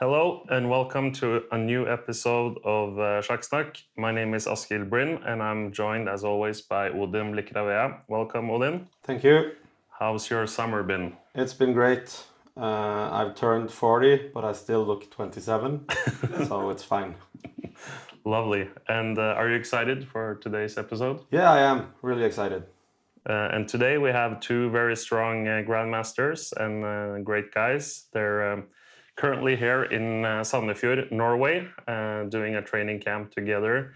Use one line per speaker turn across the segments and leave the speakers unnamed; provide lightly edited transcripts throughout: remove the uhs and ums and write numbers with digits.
Hello and welcome to a new episode of Sjakksnakk. My name is Askild Bryn and I'm joined as always by Odin Likravea. Welcome, Odin.
Thank you.
How's your summer been?
It's been great. I've turned 40, but I still look 27, so it's fine.
Lovely. And are you excited for today's episode?
Yeah, I am really excited.
And today we have two very strong grandmasters and great guys. They're currently here in Sandefjord, Norway, doing a training camp together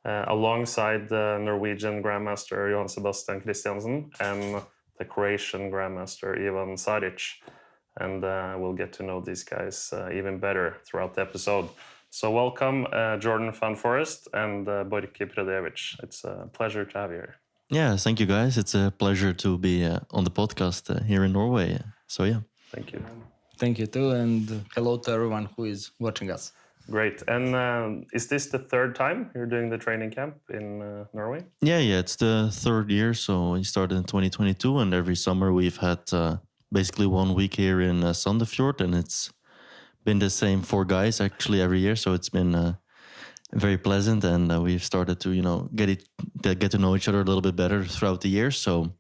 alongside the Norwegian grandmaster Johan-Sebastian Christiansen and the Croatian grandmaster Ivan Saric. And we'll get to know these guys even better throughout the episode. So welcome Jorden van Foreest and Borki Predojevic. It's a pleasure to have you here.
Yeah, thank you guys. It's a pleasure to be on the podcast here in Norway. So yeah.
Thank you.
Thank you too, and hello to everyone who is watching us.
Great. And is this the third time you're doing the training camp in Norway?
Yeah, it's the third year. So we started in 2022, and every summer we've had basically 1 week here in Sandefjord, and it's been the same 4 guys actually every year. So it's been very pleasant, and we've started to get to know each other a little bit better throughout the year. So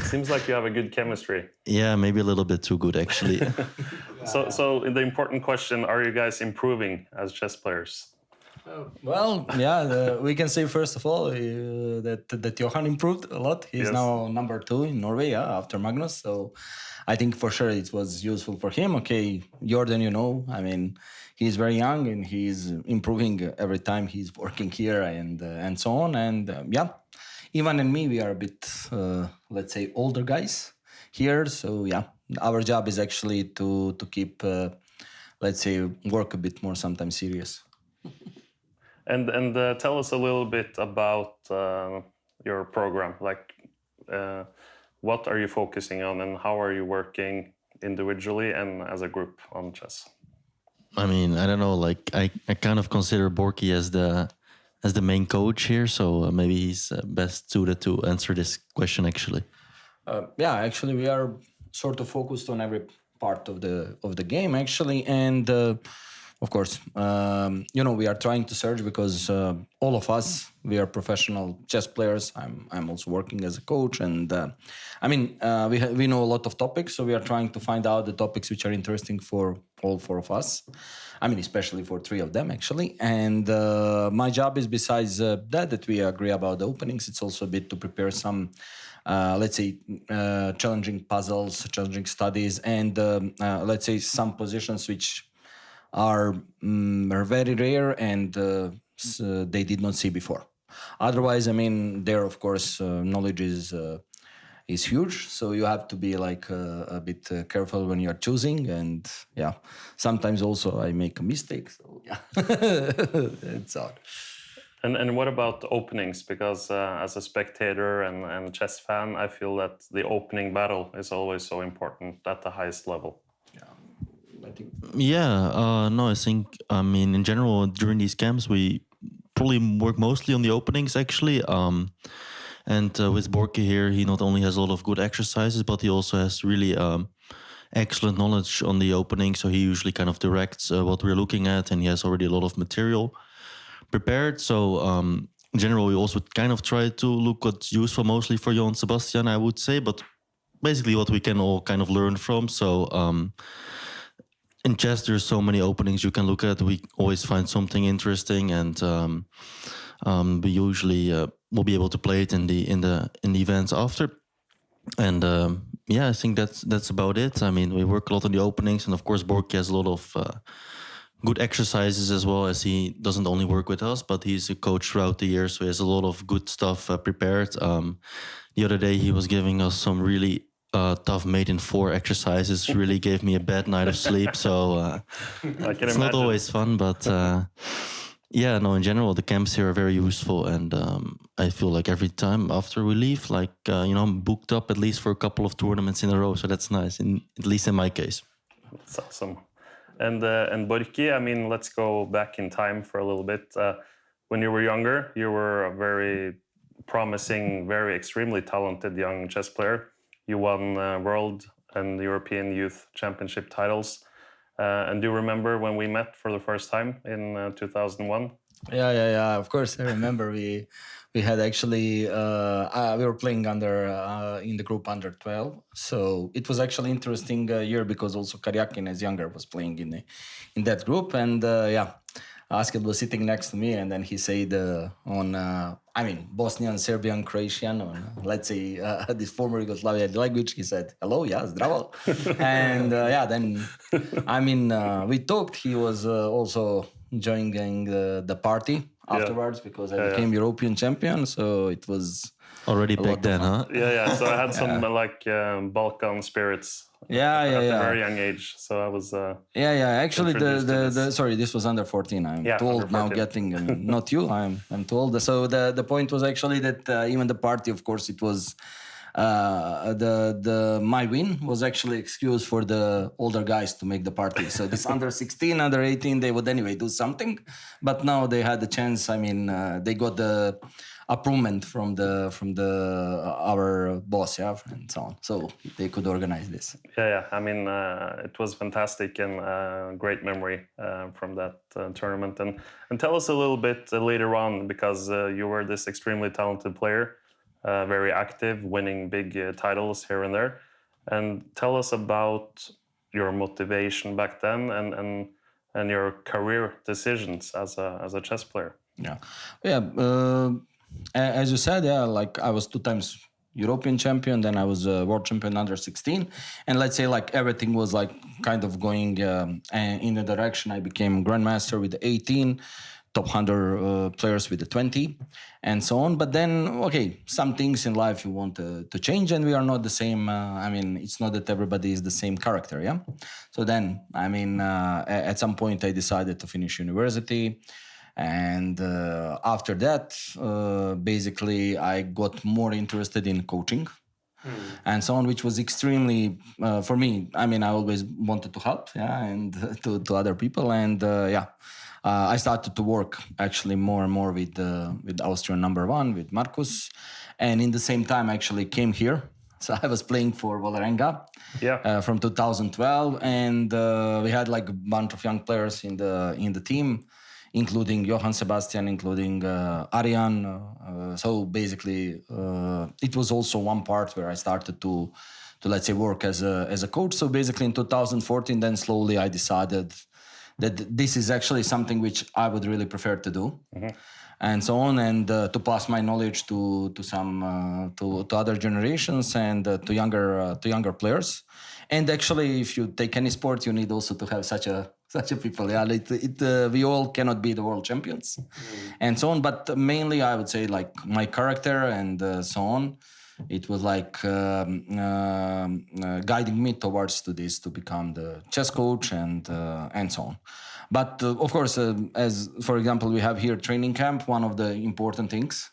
seems like you have a good chemistry.
Yeah, maybe a little bit too good actually.
So the important question: are you guys improving as chess players?
We can say first of all that Johan improved a lot. He's now number 2 in Norway after Magnus. So I think for sure it was useful for him. Okay, Jorden, he's very young and he's improving every time he's working here and so on. And Ivan and me, we are a bit, let's say, older guys here. So our job is actually to keep, let's say, work a bit more sometimes serious.
And tell us a little bit about your program. What are you focusing on, and how are you working individually and as a group on chess?
I don't know. I kind of consider Borki as the main coach here, so maybe he's best suited to answer this question. Actually,
actually, we are sort of focused on every part of the game actually, and. Of course, we are trying to search because all of us, we are professional chess players. I'm also working as a coach, and we know a lot of topics, so we are trying to find out the topics which are interesting for all 4 of us. Especially for 3 of them actually. And my job is besides that we agree about the openings. It's also a bit to prepare some, let's say, challenging puzzles, challenging studies, and let's say some positions which are very rare and they did not see before. Otherwise, there of course knowledge is huge, so you have to be a bit careful when you're choosing, and sometimes also I make a mistake. So it's odd.
And what about the openings? Because as a spectator and chess fan, I feel that the opening battle is always so important at the highest level.
I think in general during these camps we probably work mostly on the openings actually. And with Borki here, he not only has a lot of good exercises, but he also has really excellent knowledge on the opening. So he usually kind of directs what we're looking at, and he has already a lot of material prepared. So in general, we also kind of try to look what's useful mostly for Johan-Sebastian, I would say, but basically what we can all kind of learn from. So in chess, there's so many openings you can look at. We always find something interesting, and we usually will be able to play it in the events after. And I think that's about it. We work a lot on the openings, and of course, Borki has a lot of good exercises as well, as he doesn't only work with us, but he's a coach throughout the year, so he has a lot of good stuff prepared. The other day, he was giving us some really tough mate in 4 exercises. Really gave me a bad night of sleep. So it's not always fun, but in general, the camps here are very useful, and I feel like every time after we leave, I'm booked up at least for a couple of tournaments in a row. So that's nice, at least in my case.
That's awesome. And Borki, let's go back in time for a little bit. When you were younger, you were a very promising, very extremely talented young chess player. You won World and European Youth Championship titles. And do you remember when we met for the first time in 2001?
Yeah. Of course, I remember we had actually we were playing under in the group under 12. So it was actually interesting year because also Karjakin as younger was playing in that group, and Askel was sitting next to me, and then he said on Bosnian, Serbian, Croatian, on let's say this former Yugoslavian language. He said, "Hello, yeah, zdravo," and then we talked. He was also joining the party afterwards because I became European champion. So it was
Already back then, huh?
Yeah. So I had some Balkan spirits. At a very young age, so I was.
Actually, sorry, this was under 14. I'm too old now. Getting not you. I'm too old. So the point was actually that even the party, of course, it was. My win was actually excuse for the older guys to make the party. So this under 16, under 18, they would anyway do something, but now they had the chance. They got the approval from our boss, and so on. So they could organize this.
Yeah. It was fantastic and great memory from that tournament. And tell us a little bit later on, because you were this extremely talented player. Very active, winning big titles here and there. And tell us about your motivation back then and your career decisions as a chess player.
As you said, I was 2 times European champion, then I was world champion under 16, and let's say everything was kind of going in the direction. I became grandmaster with the 18. Top 100 players with the 20 and so on. But then, some things in life you want to change, and we are not the same. It's not that everybody is the same character, yeah? So then, at some point I decided to finish university. And after that, basically I got more interested in coaching and so on, which was extremely, for me, I always wanted to help, and to other people. And I started to work actually more and more with Austrian number 1, with Marcus. And in the same time, I actually came here. So I was playing for Vålerenga from 2012. And we had a bunch of young players in the team, including Johan-Sebastian, including Arjan. So basically, it was also one part where I started to let's say, work as a coach. So basically in 2014, then slowly I decided that this is actually something which I would really prefer to do, and so on, and to pass my knowledge to some to other generations and to younger players. And actually, if you take any sport, you need also to have such a people. We all cannot be the world champions, and so on. But mainly, I would say my character and so on. It was guiding me towards to this, to become the chess coach and so on. But of course, as for example, we have here training camp. One of the important things,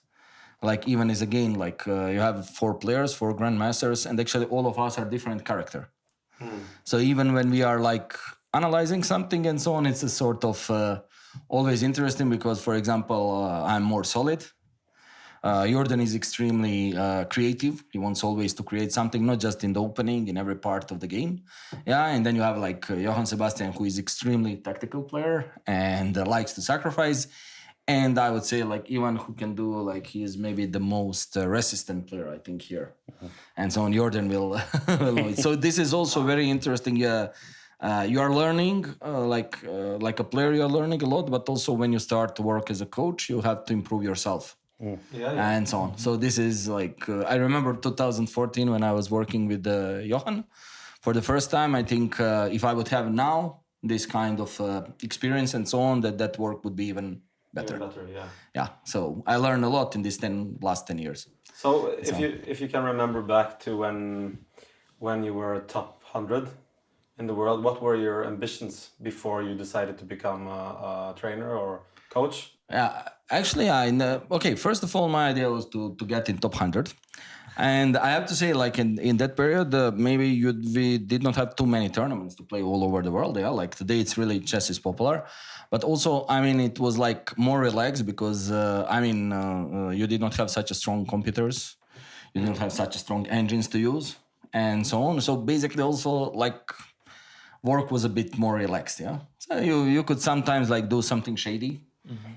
even is again you have 4 players, 4 grandmasters, and actually all of us are different character. So even when we are analyzing something and so on, it's a sort of always interesting because, for example, I'm more solid. Jorden is extremely creative. He wants always to create something, not just in the opening, in every part of the game. And then you have Johan-Sebastian, who is extremely tactical player and likes to sacrifice. And I would say Ivan, who can do he is maybe the most resistant player, I think, here. And so on, Jorden will know it. So this is also very interesting. You are learning like a player, you are learning a lot, but also when you start to work as a coach, you have to improve yourself. And so on. So this is I remember 2014 when I was working with Johan for the first time. I think if I would have now this kind of experience and so on, that work would be even better. So I learned a lot in these last 10 years.
So if you can remember back to when you were top 100 in the world, what were your ambitions before you decided to become a trainer or coach?
Actually, first of all, my idea was to get in top 100. And I have to say, in that period, maybe we did not have too many tournaments to play all over the world. Today, it's really chess is popular. But also, it was more relaxed because, you did not have such a strong computers. You didn't have such a strong engines to use and so on. So basically also work was a bit more relaxed. Yeah, so you could sometimes like do something shady,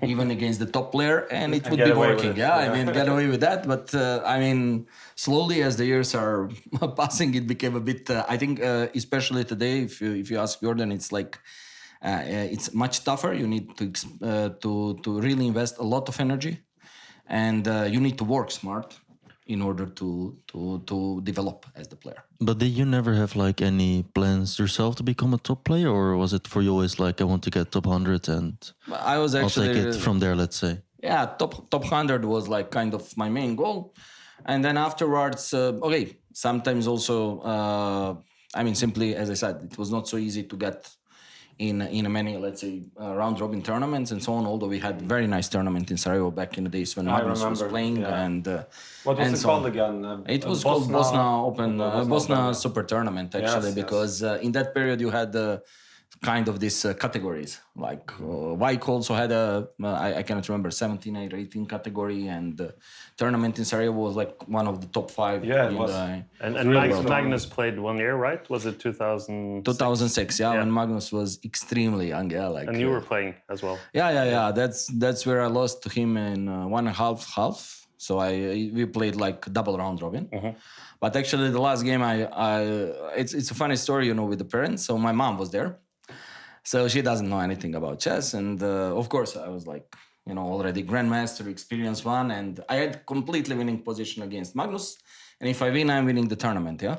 even against the top player, and it would
get
be
away with
working.
it.
Yeah, I mean, get away with that. But I mean, slowly as the years are passing, it became a bit. I think, especially today, if you ask Jorden, it's like. It's much tougher. You need to really invest a lot of energy, and you need to work smart in order to develop as the player.
But did you never have like any plans yourself to become a top player, or was it for you always like I want to get top 100 and
I was actually
I'll take it from there, let's say?
Yeah, top 100 was like kind of my main goal, and then afterwards, okay, sometimes also, I mean, simply as I said, it was not so easy to get in many, let's say, round robin tournaments and so on. Although we had very nice tournament in Sarajevo back in the days when Magnus was playing,
yeah.
and
What was
and
it
so
called
on.
again?
It was called Bosnia Open, Bosnia
Open, yeah.
Super Tournament actually,
Yes, yes.
because in that period you had kind of these categories. Like Vike also had I cannot remember, 17 or 18 category, and the tournament in Sarajevo was like one of the top 5.
Yeah, it
in
was.
And
really strong.
Magnus played 1 year, right? Was it 2000?
2006, yeah, when Magnus was extremely young, yeah, like.
And you were playing as well.
Yeah. That's where I lost to him in 1.5. So we played like double round robin. But actually, the last game, it's a funny story, with the parents. So my mom was there, so she doesn't know anything about chess, and of course, I was like, already grandmaster, experienced one, and I had completely winning position against Magnus. And if I win, I'm winning the tournament, yeah.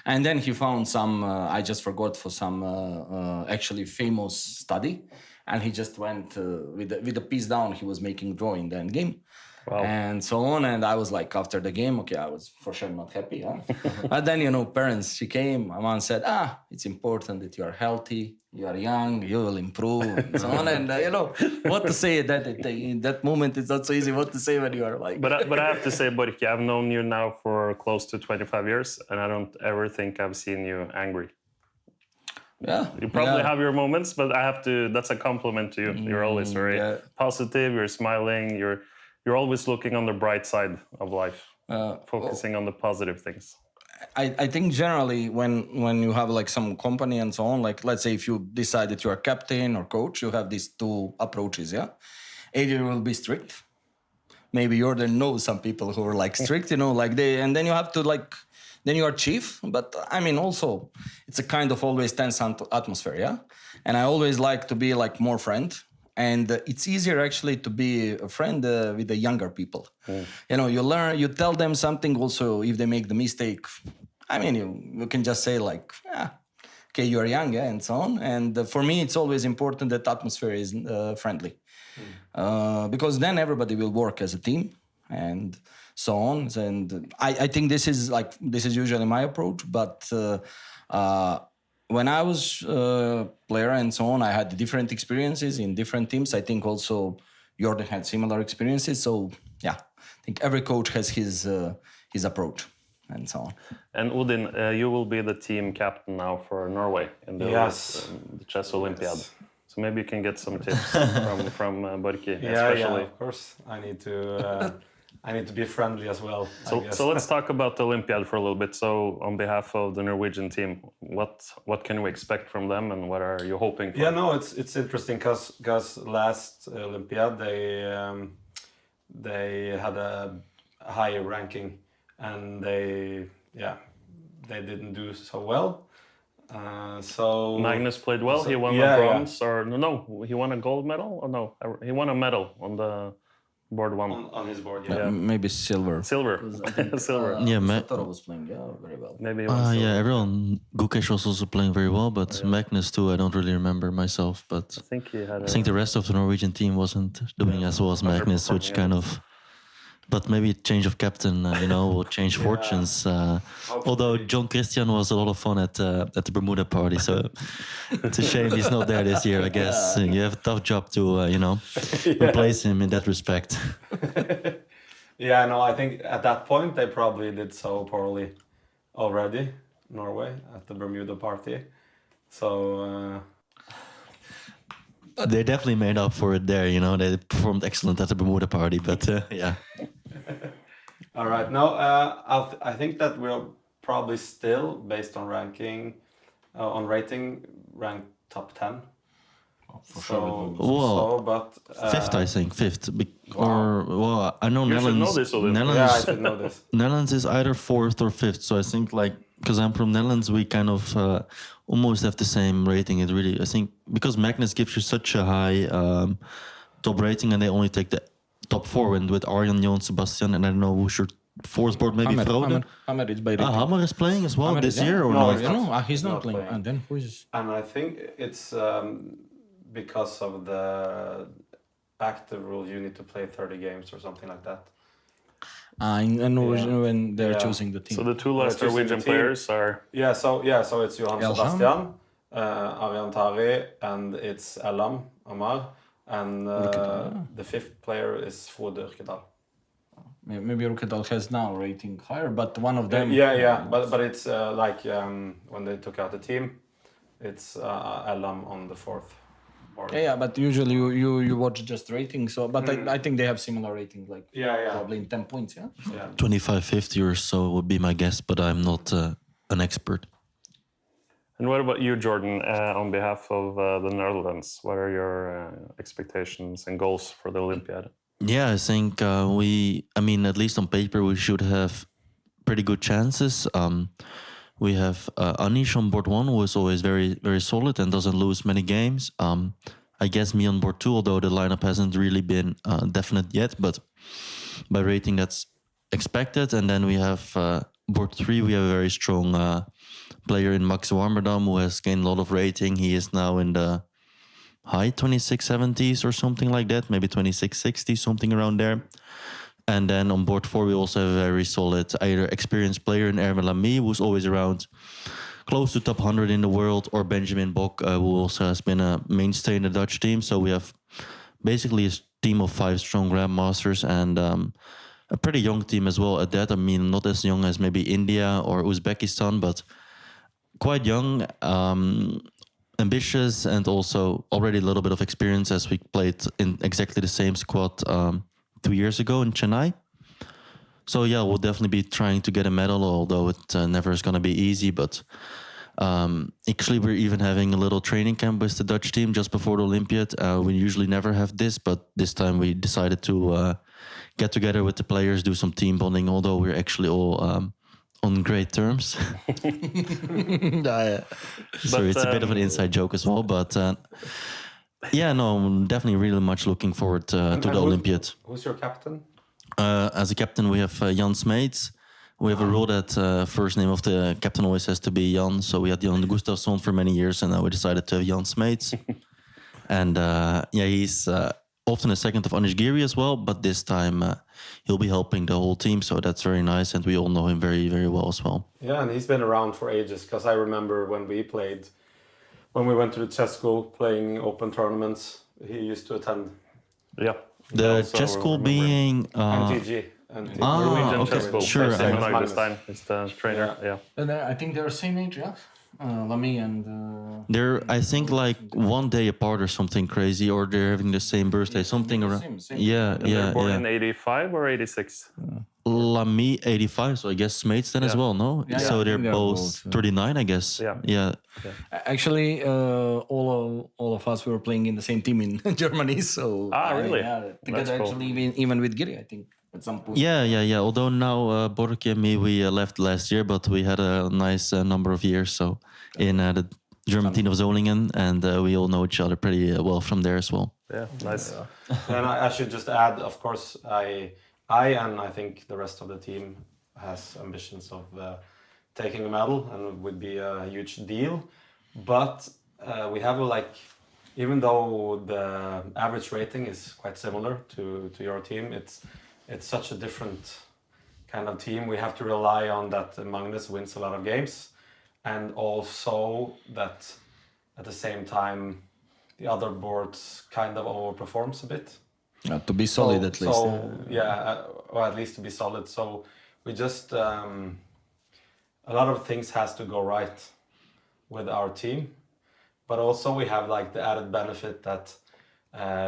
And then he found some, I just forgot for some actually famous study, and he just went with the piece down. He was making draw in the end game.
Wow.
And so on, and I was like, after the game, okay, I was for sure not happy, huh? But then, parents, she came, my mom said, it's important that you are healthy, you are young, you will improve, and so on. And, what to say in that moment, it's not so easy what to say when you are like...
But I have to say, Borki, I've known you now for close to 25 years, and I don't ever think I've seen you angry.
Yeah.
You probably have your moments, but that's a compliment to you. You're always very positive, you're smiling, you're always looking on the bright side of life, focusing on the positive things.
I think generally when you have like some company and so on, like let's say if you decide that you are captain or coach, you have these two approaches, yeah? Either will be strict. Maybe Jorden knows some people who are like strict, like and then you have to like, then you are chief. But I mean, also it's a kind of always tense atmosphere, yeah? And I always like to be like more friend. And it's easier actually to be a friend with the younger people. You learn, you tell them something also if they make the mistake. I mean, you can just say like, okay, you're young, yeah, and so on. And for me, it's always important that atmosphere is friendly. Because then everybody will work as a team and so on. And I think this is usually my approach, but when I was a player and so on, I had different experiences in different teams. I think also Jorden had similar experiences. So yeah, I think every coach has his approach and so on.
And Odin, you will be the team captain now for Norway in the chess Olympiad.
Yes.
So maybe you can get some tips from Borki, especially.
Yeah, of course. I need to be friendly as well.
So let's talk about the Olympiad for a little bit. So on behalf of the Norwegian team, what can we expect from them, and what are you hoping for?
Yeah, no, it's interesting because last Olympiad they had a higher ranking, and they didn't do so well. So
Magnus played well. He won a bronze, or no, he won a gold medal, or no, he won a medal on the board one.
On his board,
Maybe silver.
Silver.
Silver. Sandefjord was playing very well.
Maybe.
Everyone. Gukesh was also playing very well, but Magnus too. I don't really remember myself, but
I think he had.
I think the rest of the Norwegian team wasn't doing as well as Magnus, which kind of. But maybe change of captain, will change fortunes. Although John Christian was a lot of fun at the Bermuda party, so it's a shame he's not there this year. I guess you have a tough job to replace him in that respect.
Yeah, no, I think at that point they probably did so poorly already, Norway at the Bermuda party. So.
They definitely made up for it there, They performed excellent at the Bermuda party, but yeah.
All right. No, I think that we're probably still, based on ranking, on rating, ranked top 10.
For sure.
Well,
But
fifth, I think, fifth.
Wow.
Or well, I know
You should know
Netherlands.
this, Olympiad.
yeah, I
Netherlands,
should know this.
Netherlands is either fourth or fifth. So I think like because I'm from Netherlands, we kind of almost have the same rating. It really, I think, because Magnus gives you such a high top rating, and they only take the top four. And with Arjan, Johan-Sebastian, and I don't know who's your fourth board, maybe Frode.
Hammer is by rating.
Hammer is playing as well
Hammer
this
is-
year, or
No,
not?
he's not.
He's not
Not
playing.
playing.
And then who is?
And I think it's because of the active rule, you need to play 30 games or something like that.
In Norwegian when they're
Yeah.
choosing the team.
So the two last
choosing the
Norwegian
team.
players are
So it's Johan-Sebastian, Arjan Tari, and it's Elam Amar, and the fifth player is Frode Urkedal.
Maybe Rukedal has now rating higher, but one of them.
But it's when they took out the team, it's Elam on the fourth board.
Yeah, but usually you watch just rating. So, but I think they have similar rating, like
Yeah.
probably in 10 points. Yeah.
25, 50 or so would be my guess, but I'm not an expert.
And what about you, Jorden, on behalf of the Netherlands? What are your expectations and goals for the Olympiad?
Yeah, I think at least on paper, we should have pretty good chances. We have Anish on board one, who is always very, very solid and doesn't lose many games. I guess me on board two, although the lineup hasn't really been definite yet, but by rating, that's expected. And then we have board three, we have a very strong player in Max Warmerdam, who has gained a lot of rating. He is now in the high 2670s or something like that, maybe 2660, something around there. And then on board four, we also have a very solid, either experienced player in Erwin Lamy, who's always around close to top 100 in the world, or Benjamin Bok, who also has been a mainstay in the Dutch team. So we have basically a team of 5 strong grandmasters, and a pretty young team as well at that. I mean, not as young as maybe India or Uzbekistan, but quite young, ambitious, and also already a little bit of experience, as we played in exactly the same squad 2 years ago in Chennai. So yeah, we'll definitely be trying to get a medal, although it never is going to be easy. But actually, we're even having a little training camp with the Dutch team just before the Olympiad. We usually never have this, but this time we decided to get together with the players, do some team bonding, although we're actually all on great terms. So it's a bit of an inside joke as well, but I'm definitely really much looking forward to the Olympiad.
Who's your captain?
As a captain, we have Jan Smeets. We have a rule that first name of the captain always has to be Jan. So we had Jan Gustafsson for many years, and now we decided to have Jan Smeets. And he's often a second of Anish Giri as well, but this time he'll be helping the whole team. So that's very nice, and we all know him very, very well as well.
Yeah, and he's been around for ages, because I remember when we went to the chess school playing open tournaments, he used to attend.
Yeah.
The
Also
chess school
remember.
being...
NTG.
Norwegian
okay,
chess school.
sure,
Simon
Magnus.
Augustine is the trainer. Yeah.
And I think they're same age, yeah. Lamy and.
They're, I think, like one day apart or something crazy, or they're having the same birthday, something around.
Same.
Yeah,
And they're born
yeah.
in 85 or 86?
Lamy 85, so I guess Smeets then as
Yeah.
well, no?
Yeah,
So they're
they're
both
both,
39, I guess.
Yeah.
Actually, all of us were playing in the same team in Germany, so.
Really?
Yeah, together
That's cool.
actually, even with Giri, I think at some point.
Yeah. Although now Borki and me, we left last year, but we had a nice number of years so in the German team of Solingen, and we all know each other pretty well from there as well.
Yeah, nice.
And I should just add, of course, I and I think the rest of the team has ambitions of taking a medal, and it would be a huge deal. But we have even though the average rating is quite similar to your team, it's such a different kind of team. We have to rely on that Magnus wins a lot of games, and also that at the same time the other boards kind of overperforms a bit.
To be solid at least.
Or at least to be solid. So we just a lot of things has to go right with our team, but also we have the added benefit that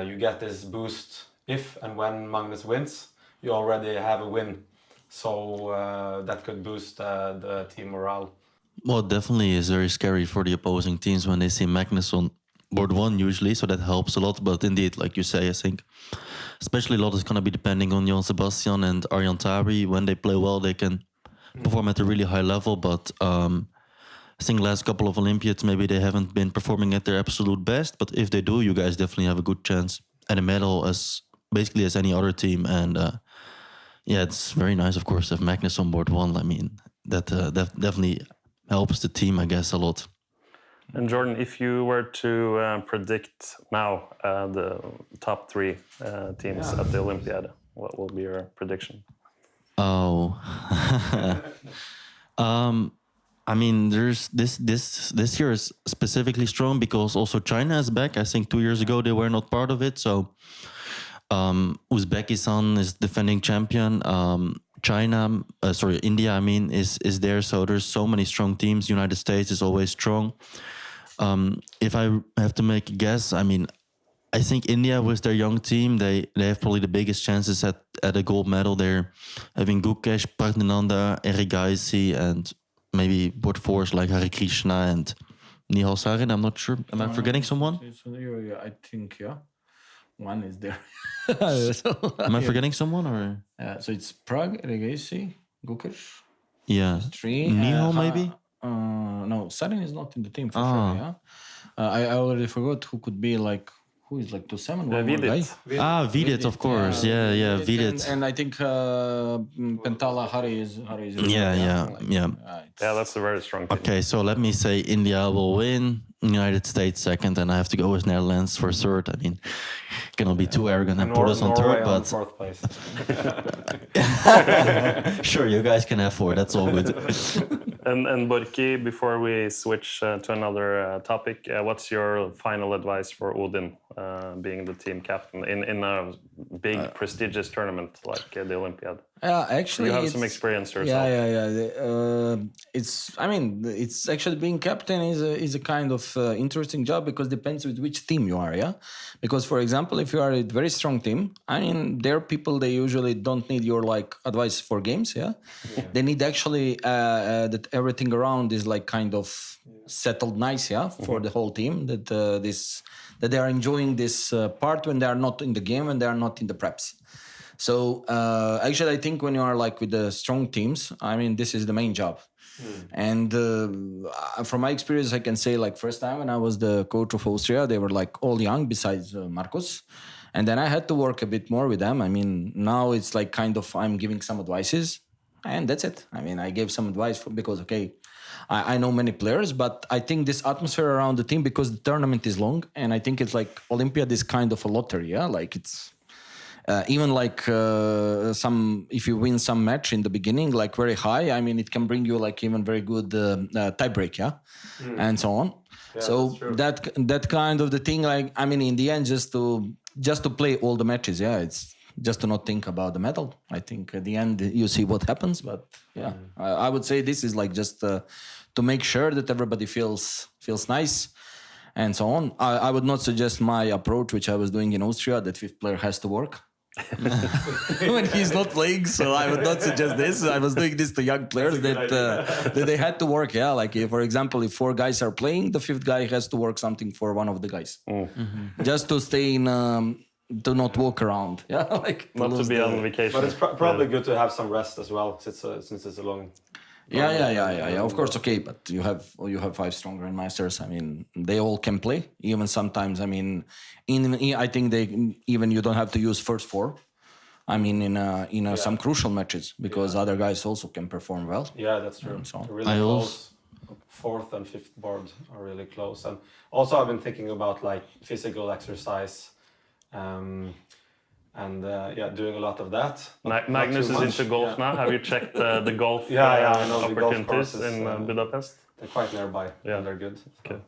you get this boost if and when Magnus wins. You already have a win, so that could boost the team morale.
Well, it definitely is very scary for the opposing teams when they see Magnus on board one usually, so that helps a lot. But indeed, like you say, I think especially a lot is going to be depending on Johan-Sebastian and Arjan Tabri. When they play well, they can perform at a really high level. But I think last couple of Olympiads, maybe they haven't been performing at their absolute best. But if they do, you guys definitely have a good chance at a medal as basically as any other team. And yeah, it's very nice, of course, to have Magnus on board one. I mean, that definitely helps the team, I guess, a lot.
And Jorden, if you were to predict now the top 3 teams at the Olympiad, what will be your prediction?
Oh, I mean, there's this year is specifically strong because also China is back. I think 2 years ago they were not part of it. So Uzbekistan is defending champion. India, I mean, is there. So there's so many strong teams. United States is always strong. If I have to make a guess, I mean, I think India with their young team, they have probably the biggest chances at a gold medal. They're having Gukesh, Pragnananda, Erigaisi, and maybe board fours like Hare Krishna and Nihal Sarin. I'm not sure. Am I forgetting someone?
Yeah, I think, yeah. One is there.
Am I forgetting someone or?
So it's Prague, Erigaisi, Gukesh.
Yeah.
3.
Nihal maybe?
No, Sarin is not in the team for sure, yeah. I already forgot who could be like, who is like 2-7? One more guy.
Vidit, of course. Yeah, Vidit.
And I think Pentala Hari is
Yeah.
Yeah, that's a very strong team.
Okay, so let me say India will win, United States second, and I have to go with Netherlands for third. I mean, cannot be too arrogant and put us on
Norway
third,
on
but
4th place.
sure, you guys can have 4. That's all good.
And Borki, before we switch to another topic, what's your final advice for Odin, being the team captain in a big prestigious tournament like the Olympiad?
Yeah, actually,
You have some experience yourself.
It's actually being captain is a kind of interesting job because depends with which team you are. Yeah, because for example, if you are a very strong team, I mean, there are people they usually don't need your like advice for games. Yeah, they need actually that everything around is like kind of settled nice. Yeah, for the whole team that that they are enjoying this part when they are not in the game and they are not in the preps. So actually, I think when you are like with the strong teams, I mean, this is the main job. And from my experience, I can say like first time when I was the coach of Austria, they were like all young besides Marcos. And then I had to work a bit more with them. I mean, now it's like kind of I'm giving some advices and that's it. I mean, I gave some advice because, okay, I know many players, but I think this atmosphere around the team because the tournament is long and I think it's like Olympiad is kind of a lottery. Yeah, like it's... even like if you win some match in the beginning, like very high, I mean, it can bring you like even very good tie break, and so on. Yeah, so that kind of the thing, like I mean, in the end, just to play all the matches, it's just to not think about the medal. I think at the end you see what happens, but I would say this is like just to make sure that everybody feels nice. And so on. I would not suggest my approach, which I was doing in Austria, that fifth player has to work. When he's not playing, so I would not suggest this. I was doing this to young players that they had to work. Yeah, like for example, if 4 guys are playing, the 5th guy has to work something for one of the guys, just to stay in, to not walk around. Yeah, like
not to be on vacation.
But it's probably good to have some rest as well, since it's a long.
Yeah. Of course, okay, but you have 5 strong grandmasters. I mean, they all can play. Even sometimes, I mean, I think you don't have to use first 4. I mean, in some crucial matches because other guys also can perform well.
Yeah, that's true.
So.
Really close. 4th and 5th board are really close, and also I've been thinking about like physical exercise. Doing a lot of that.
Magnus is into golf now. Have you checked the golf
I know
opportunities
the golf
in Budapest?
They're quite nearby.
Yeah,
they're good.
Okay.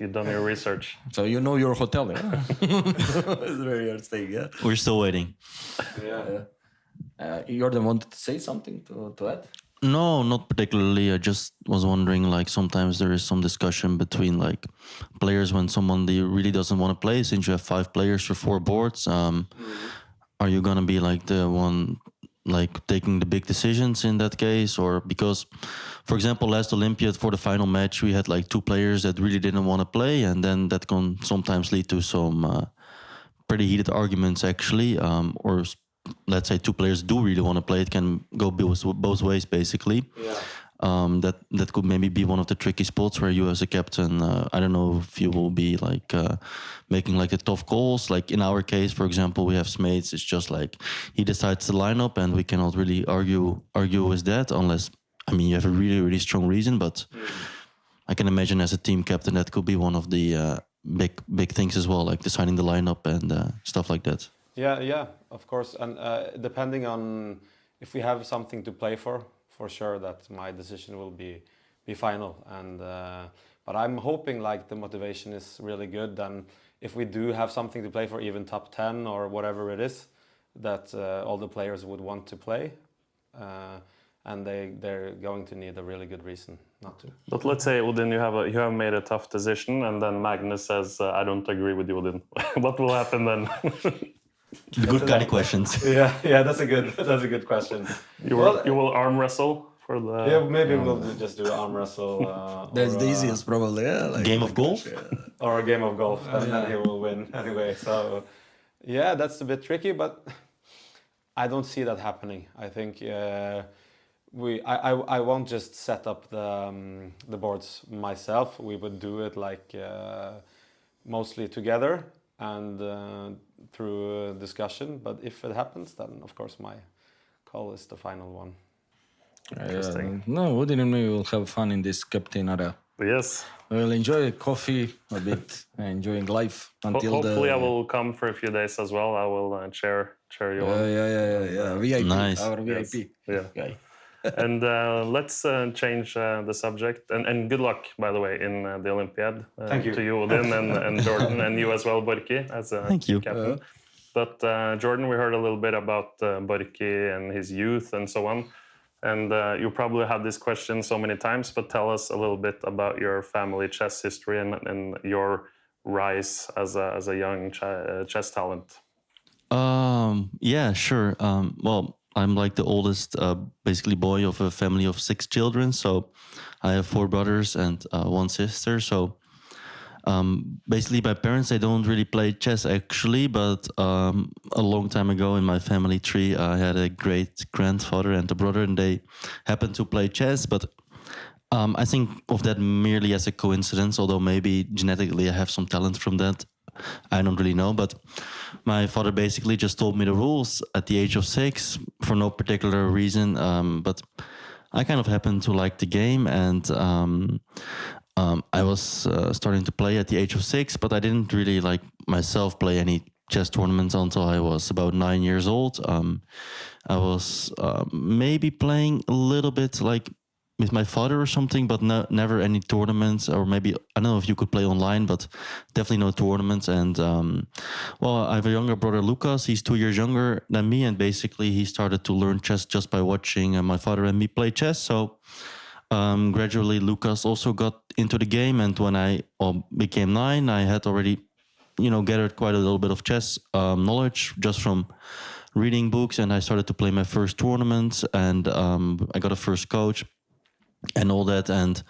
You've done your research.
So you know your hotel, yeah? It's very hard staying, yeah?
We're still waiting.
Jorden wanted to say something to add?
No, not particularly. I just was wondering, like, sometimes there is some discussion between, like, players when someone really doesn't want to play, since you have 5 players for 4 boards. Are you going to be, like, the one like taking the big decisions in that case, or because, for example, last Olympiad for the final match, we had like 2 players that really didn't want to play, and then that can sometimes lead to some pretty heated arguments actually, or let's say 2 players do really want to play. It can go both ways basically.
Yeah.
That could maybe be one of the tricky spots where you as a captain, I don't know if you will be like making like the tough calls. Like in our case, for example, we have Smeets. It's just like he decides the lineup, and we cannot really argue with that unless, I mean, you have a really, really strong reason. But I can imagine as a team captain that could be one of the big things as well, like deciding the lineup and stuff like that.
Yeah, of course. And depending on if we have something to play for sure that my decision will be final. And but I'm hoping like the motivation is really good. And if we do have something to play for, even top 10 or whatever it is, that all the players would want to play. And they're going to need a really good reason not to.
But let's say, Odin, you have made a tough decision, and then Magnus says, "I don't agree with you, Odin." What will happen then?
The good kind of questions.
Yeah, that's a good question.
You will arm wrestle for the.
Yeah, maybe we'll just do arm wrestle.
That's
or,
the easiest, probably. Yeah, like
Game of golf?
or a game of golf, and then he will win anyway. So, yeah, that's a bit tricky, but I don't see that happening. I think I won't just set up the boards myself. We would do it like mostly together and through discussion. But if it happens, then of course my call is the final one.
Interesting.
No, Odin and me will have fun in this captain area.
Yes.
We'll enjoy coffee a bit, enjoying life until
Hopefully I will come for a few days as well. I will chair you on.
Yeah. VIP,
Nice.
our VIP.
Yeah.
Guy.
And let's change the subject. And good luck, by the way, in the Olympiad.
Thank you.
To you, Odin, and Jorden, and you as well, Borki, as a
Thank you.
captain. But Jorden, we heard a little bit about Borki and his youth and so on. And you probably had this question so many times, but tell us a little bit about your family chess history and your rise as a young chess talent.
Yeah, sure. Well, I'm like the oldest, basically boy of a family of 6 children. So I have 4 brothers and 1 sister. So basically my parents, they don't really play chess actually, but a long time ago in my family tree, I had a great grandfather and a brother, and they happened to play chess. But I think of that merely as a coincidence, although maybe genetically I have some talent from that. I don't really know, but my father basically just told me the rules at the age of 6 for no particular reason. But I kind of happened to like the game, and I was starting to play at the age of 6, but I didn't really like myself play any chess tournaments until I was about 9 years old. I was maybe playing a little bit like with my father or something, but never any tournaments, or maybe, I don't know if you could play online, but definitely no tournaments. And well, I have a younger brother, Lucas. He's 2 years younger than me, and basically he started to learn chess just by watching my father and me play chess. So gradually Lucas also got into the game, and when I became 9, I had already, gathered quite a little bit of chess knowledge just from reading books, and I started to play my first tournaments, and I got a first coach and all that. And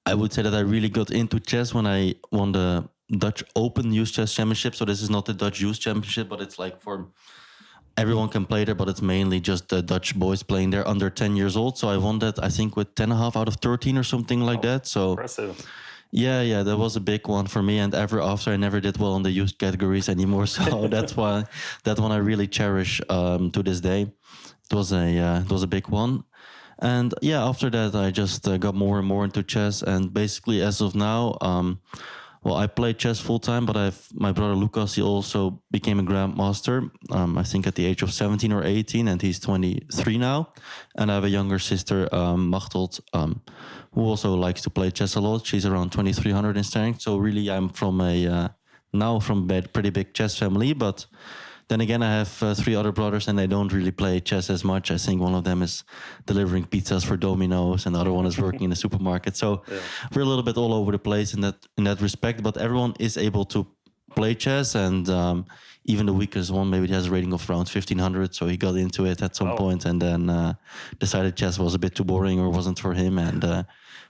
I would say that I really got into chess when I won the Dutch Open Youth Chess Championship. So this is not the Dutch Youth Championship, but it's like for everyone can play there, but it's mainly just the Dutch boys playing there under 10 years old. So I won that, I think, with 10.5 out of 13 or something like that. So
Impressive.
Yeah, that was a big one for me. And ever after, I never did well in the youth categories anymore. So that's why that one I really cherish to this day. It was a big one. And yeah, after that, I just got more and more into chess. And basically, as of now, well, I play chess full time, but my brother Lucas, he also became a grandmaster, I think at the age of 17 or 18, and he's 23 now. And I have a younger sister, Machteld, who also likes to play chess a lot. She's around 2300 in strength. So really, I'm from a pretty big chess family, but then again, I have 3 other brothers, and they don't really play chess as much. I think one of them is delivering pizzas for Domino's, and the other one is working in a supermarket. So we're a little bit all over the place in that respect. But everyone is able to play chess, and even the weakest one maybe has a rating of around 1500. So he got into it at some point and then decided chess was a bit too boring or wasn't for him and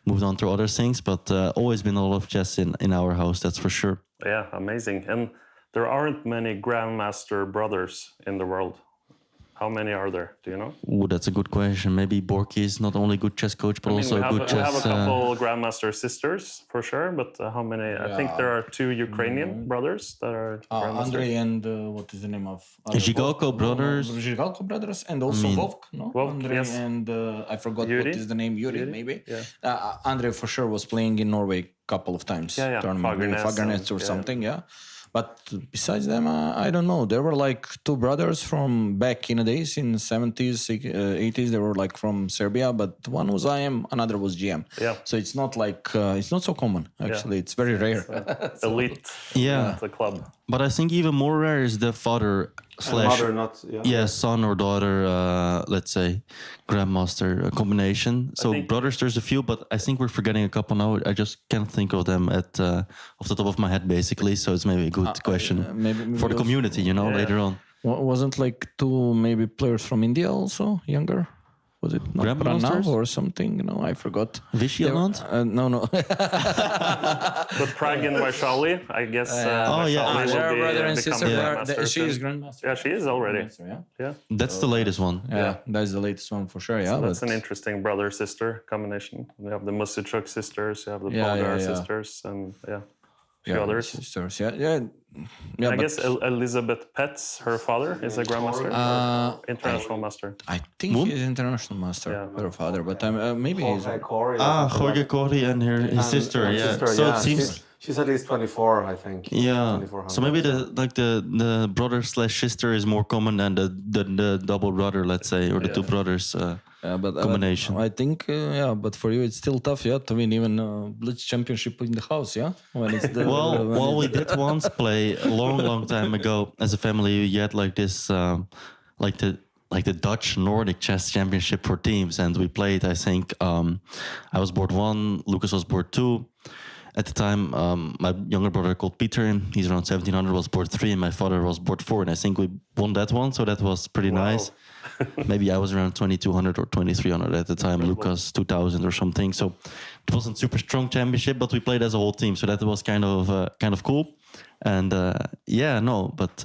moved on to other things. But always been a lot of chess in our house, that's for sure.
Yeah, amazing. And there aren't many grandmaster brothers in the world. How many are there? Do you know?
Ooh, that's a good question. Maybe Borki is not only a good chess coach, but also a good chess.
We have a couple grandmaster sisters for sure, but how many? I think there are 2 Ukrainian brothers that are grandmasters.
Andrei and what is the name of?
Zhigalko brothers.
Zhigalko brothers and also Vovk, no?
Vovk,
Andrei
yes.
and I forgot
Yuri?
what is the name. Yuri, maybe.
Yeah.
Andrei for sure was playing in Norway a couple of times.
Yeah.
Fagernets or something, yeah. But besides them, I don't know. There were like 2 brothers from back in the days, in the 70s, 80s. They were like from Serbia, but one was IM, another was GM.
Yeah.
So it's not like, it's not so common, actually. It's very rare.
Elite.
Yeah.
The club.
But I think even more rare is the father slash
mother, not
son or daughter, let's say, grandmaster combination. So brothers, there's a few, but I think we're forgetting a couple now. I just can't think of them off the top of my head, basically. So it's maybe a good question
maybe
for the community, later on.
Wasn't like 2 maybe players from India also, younger? Was it not
Grandmasters?
Pranav or something? No, I forgot.
Vishy Anand?
No.
But Prag and Vaishali, I guess. Vaishali
They're
will
brother and
become
sister.
grandmaster
She is
soon.
grandmaster.
Yeah, she is already.
Yeah.
That's the latest one.
Yeah, that's the latest one for sure. Yeah,
So that's an interesting brother-sister combination. You have the Musichuk sisters, you have the Polgar sisters, and a few others.
Sisters, yeah.
I guess Elizabeth Petz, her father, is a grandmaster, or international master.
I think he's international master, her father, but maybe he's.
Jorge Cori and his sister, So it seems
she's at least 24, I think.
Yeah. So maybe the brother slash sister is more common than the double brother, let's say, or the 2 brothers combination.
I think, but for you it's still tough, to win even Blitz championship in the house, when it's the,
well, we did once play a long time ago as a family. You had like this, like the Dutch Nordic chess championship for teams, and we played. I think I was board 1, Lucas was board 2. At the time, my younger brother called Peter, and he's around 1700, was board 3, and my father was board 4, and I think we won that one, so that was pretty nice. Maybe I was around 2200 or 2300 at the time, Lucas 2000 or something. So it wasn't super strong championship, but we played as a whole team, so that was kind of cool. And but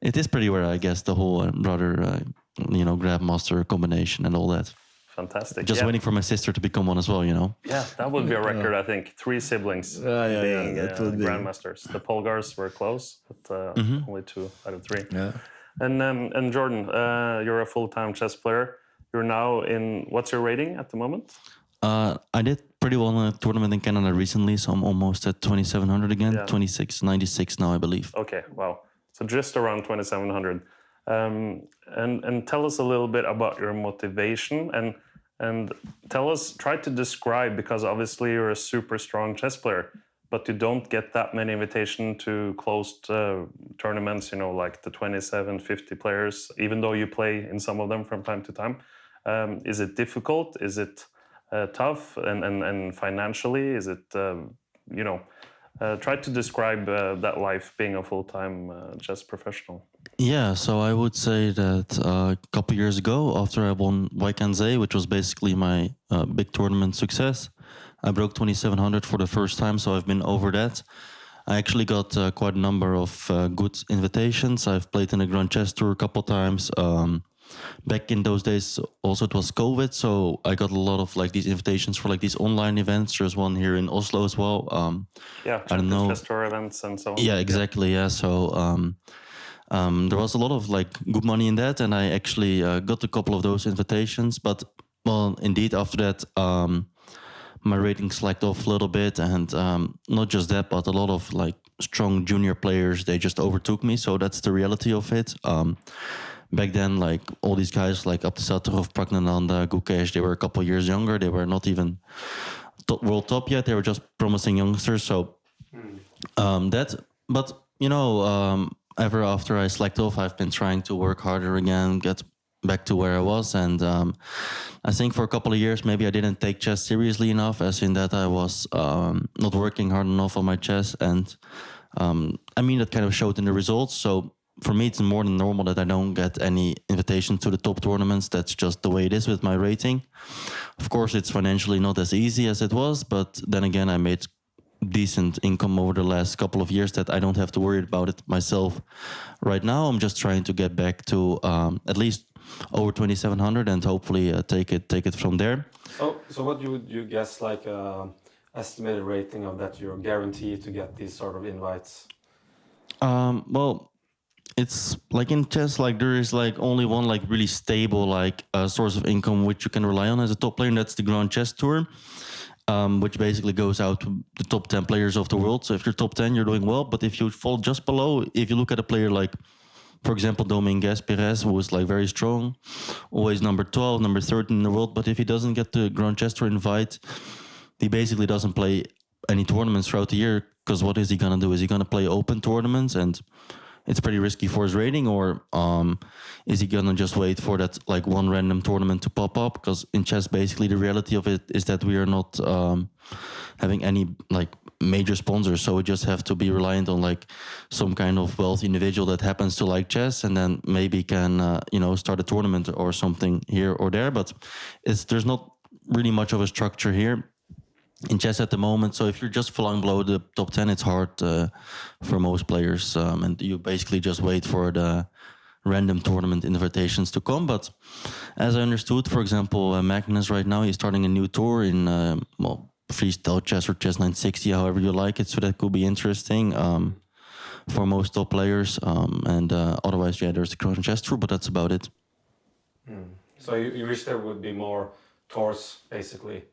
it is pretty rare, I guess, the whole brother, grandmaster combination and all that.
Fantastic.
Just waiting for my sister to become one as well,
Yeah, that would be a record, I think. 3 siblings being grandmasters. The Polgars were close, but only 2 out of 3.
Yeah.
And Jorden, you're a full-time chess player. You're now in, what's your rating at the moment?
I did pretty well in a tournament in Canada recently, so I'm almost at 2700 again, 2696 now, I believe.
Okay, wow. So just around 2700. And tell us a little bit about your motivation and try to describe, because obviously you're a super strong chess player, but you don't get that many invitations to closed tournaments, like the 27, 50 players, even though you play in some of them from time to time. Is it difficult? Is it tough? And financially, is it, try to describe that life being a full-time chess professional.
Yeah, so I would say that a couple years ago, after I won Wykanze, which was basically my big tournament success, I broke 2700 for the first time, so I've been over that. I actually got quite a number of good invitations. I've played in the Grand Chess Tour a couple times. Back in those days, also it was COVID, so I got a lot of these invitations for these online events. There's one here in Oslo as well.
I don't know. Chess Tour events and so on.
Yeah, exactly. Yeah, so there was a lot of good money in that, and I actually got a couple of those invitations. But well, indeed, after that, my rating slacked off a little bit, and not just that, but a lot of strong junior players, they just overtook me. So that's the reality of it. Back then, all these guys like Abdesatov, Pragnananda, Gukesh, they were a couple of years younger. They were not even world top yet. They were just promising youngsters. So but ever after I slacked off, I've been trying to work harder again, get back to where I was. And I think for a couple of years, maybe I didn't take chess seriously enough, as in that I was not working hard enough on my chess. And that kind of showed in the results. So for me, it's more than normal that I don't get any invitation to the top tournaments. That's just the way it is with my rating. Of course, it's financially not as easy as it was, but then again, I made decent income over the last couple of years that I don't have to worry about it myself. Right now, I'm just trying to get back to at least over 2,700 and hopefully take it from there.
So what would you guess, like estimated rating of that you're guaranteed to get these sort of invites?
Well, it's like in chess, like there is like only one like really stable like source of income which you can rely on as a top player, and that's the Grand Chess Tour, which basically goes out to the top 10 players of the world. So if you're top 10, you're doing well. But if you fall just below, if you look at a player like, for example, Dominguez Perez, who is like very strong, always number 12, number 13 in the world, but if he doesn't get the Grand Chess Tour invite, he basically doesn't play any tournaments throughout the year, because what is he going to do? Is he going to play open tournaments? And it's pretty risky for his rating, or is he gonna just wait for that like one random tournament to pop up? Because in chess, basically the reality of it is that we are not having any like major sponsors, so we just have to be reliant on like some kind of wealthy individual that happens to like chess, and then maybe can start a tournament or something here or there. But there's not really much of a structure here in chess at the moment. So if you're just flying below the top 10, it's hard for most players, and you basically just wait for the random tournament invitations to come. But as I understood, for example, Magnus right now, he's starting a new tour in freestyle chess or chess 960, however you like it, so that could be interesting for most top players, and otherwise, there's the Croatian Chess Tour, but that's about it.
So you wish there would be more tours, basically?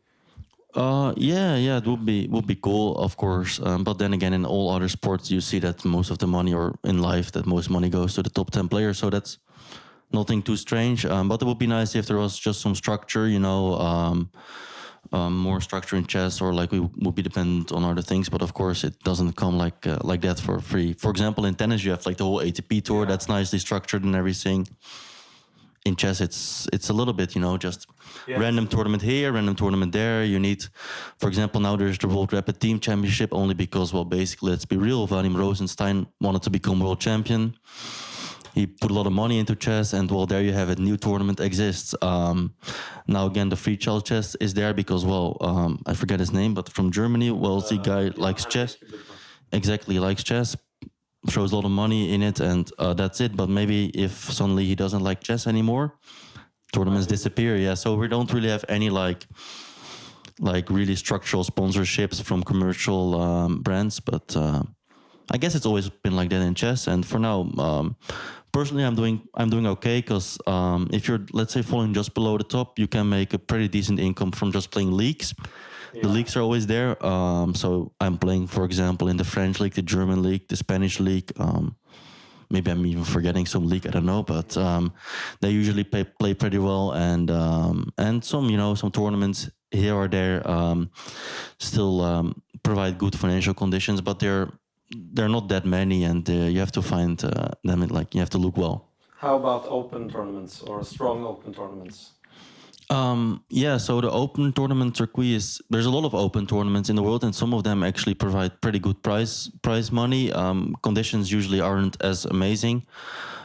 Yeah, it would be cool, of course. But then again, in all other sports, you see that most of the money, or in life, that most money goes to the top 10 players. So that's nothing too strange. But it would be nice if there was just some structure, more structure in chess, or like we would be dependent on other things. But of course, it doesn't come like that for free. For example, in tennis, you have like the whole ATP tour that's nicely structured and everything. In chess, it's a little bit, just random tournament here, random tournament there. You need, for example, now there's the World Rapid Team Championship, only because, well, basically, let's be real, Vadim Rosenstein wanted to become world champion. He put a lot of money into chess, and well, there you have it. New tournament exists. Now again, the free child chess is there because, well, I forget his name, but from Germany, wealthy guy likes chess. Exactly, likes chess. Throws a lot of money in it, and that's it. But maybe if suddenly he doesn't like chess anymore, tournaments disappear. Yeah, so we don't really have any like really structural sponsorships from commercial brands. But I guess it's always been like that in chess. And for now, personally, I'm doing okay, because if you're, let's say, falling just below the top, you can make a pretty decent income from just playing leagues. The leagues are always there. So I'm playing, for example, in the French league, the German league, the Spanish league. Maybe I'm even forgetting some league, I don't know. But they usually play pretty well. And some tournaments here or there still provide good financial conditions. But they're not that many, and you have to find them, like you have to look well.
How about open tournaments or strong open tournaments?
So the open tournament circuit there's a lot of open tournaments in the world, and some of them actually provide pretty good prize money. Conditions usually aren't as amazing,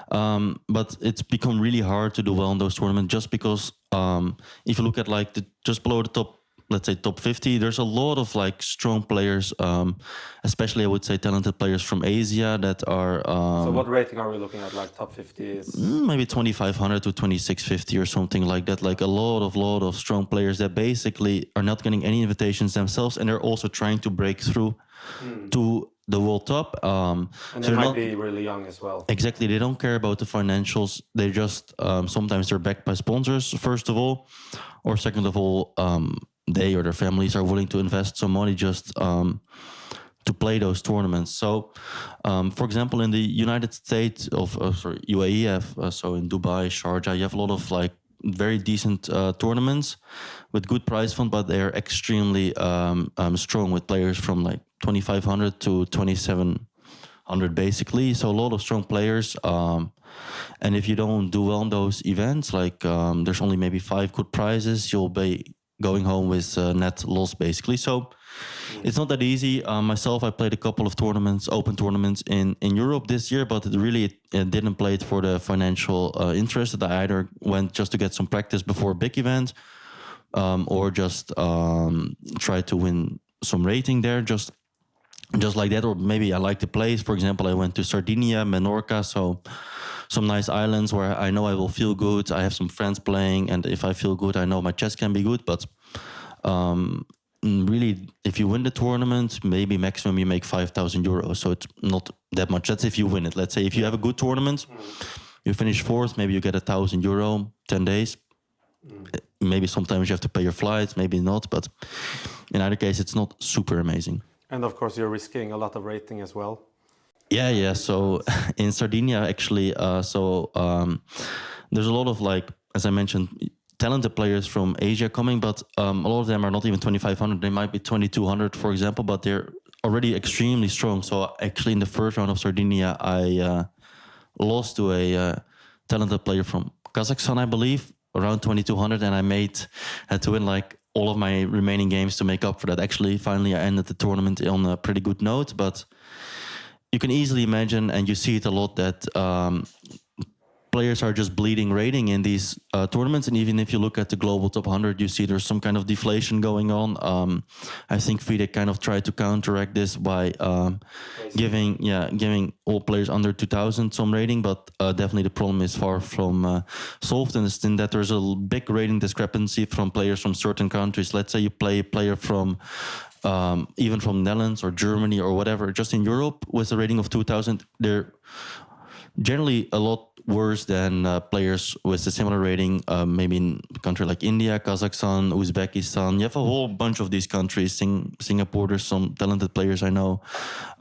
but it's become really hard to do well in those tournaments, just because if you look at like just below the top, let's say top 50, there's a lot of like strong players, especially I would say talented players from Asia that are.
So what rating are we looking at? Like top 50 is
maybe 2,500 to 2,650 or something like that. Like a lot of strong players that basically are not getting any invitations themselves, and they're also trying to break through to the world top.
And they might be really young as well.
Exactly, they don't care about the financials. They just sometimes they're backed by sponsors, first of all, or second of all, they or their families are willing to invest some money just to play those tournaments. So, for example, in the United States UAE, so in Dubai, Sharjah, you have a lot of like very decent tournaments with good prize fund, but they're extremely strong with players from like 2,500 to 2,700 basically. So a lot of strong players. And if you don't do well in those events, like there's only maybe 5 good prizes, you'll going home with net loss basically. So it's not that easy. Myself, I played a couple of tournaments, open tournaments in Europe this year, but it didn't play it for the financial interest. I either went just to get some practice before a big event, or just try to win some rating there, just like that. Or maybe I like the place. For example, I went to Sardinia, Menorca, so some nice islands where I know I will feel good. I have some friends playing, and if I feel good, I know my chess can be good. But really, if you win the tournament, maybe maximum you make 5,000 euros. So it's not that much. That's if you win it. Let's say if you have a good tournament, you finish fourth, maybe you get €1,000, 10 days. Maybe sometimes you have to pay your flights, maybe not. But in either case, it's not super amazing.
And of course, you're risking a lot of rating as well.
Yeah. So in Sardinia, actually, there's a lot of, like, as I mentioned, talented players from Asia coming, but a lot of them are not even 2,500. They might be 2,200, for example, but they're already extremely strong. So actually, in the first round of Sardinia, I lost to a talented player from Kazakhstan, I believe, around 2,200, and I had to win like all of my remaining games to make up for that. Actually, finally, I ended the tournament on a pretty good note, but you can easily imagine, and you see it a lot, that players are just bleeding rating in these tournaments. And even if you look at the global top 100, you see there's some kind of deflation going on. I think FIDE kind of tried to counteract this by giving all players under 2,000 some rating, but definitely the problem is far from solved, in that there's a big rating discrepancy from players from certain countries. Let's say you play a player from even from Netherlands or Germany or whatever, just in Europe with a rating of 2,000, they're generally a lot worse than players with a similar rating, maybe in a country like India, Kazakhstan, Uzbekistan. You have a whole bunch of these countries. Singapore, there's some talented players I know.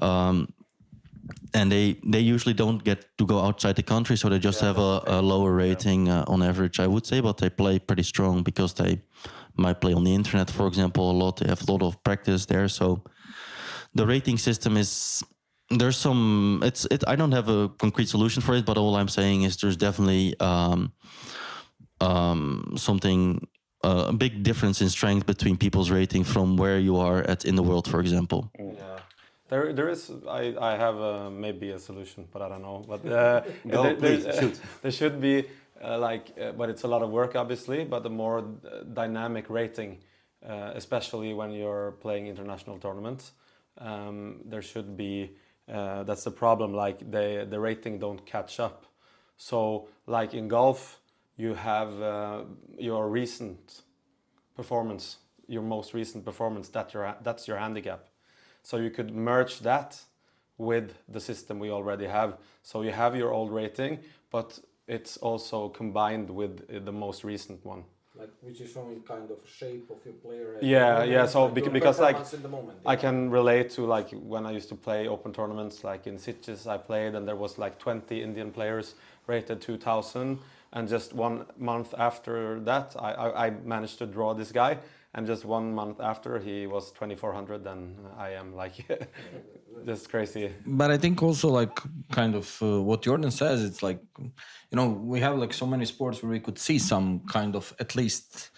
And they usually don't get to go outside the country, so they just have a lower rating on average, I would say, but they play pretty strong because they might play on the internet, for example, a lot. They have a lot of practice there. So the rating system is... There's some. I don't have a concrete solution for it, but all I'm saying is there's definitely something, a big difference in strength between people's rating from where you are at in the world, for example.
Yeah, there is. I have maybe a solution, but I don't know. But there should be but it's a lot of work, obviously. But a more dynamic rating, especially when you're playing international tournaments, there should be. That's the problem. Like the rating don't catch up. So like in golf, you have your recent performance, your most recent performance. That's your handicap. So you could merge that with the system we already have. So you have your old rating, but it's also combined with the most recent one.
Like, which is showing kind of shape of your player.
Yeah. So because like
in the moment,
I can relate to like when I used to play open tournaments, like in Sitges I played, and there was like 20 Indian players rated 2,000, and just 1 month after that I managed to draw this guy, and just 1 month after he was 2,400, and I am like just crazy.
But I think also like kind of what Jorden says, it's like, we have like so many sports where we could see some kind of, at least,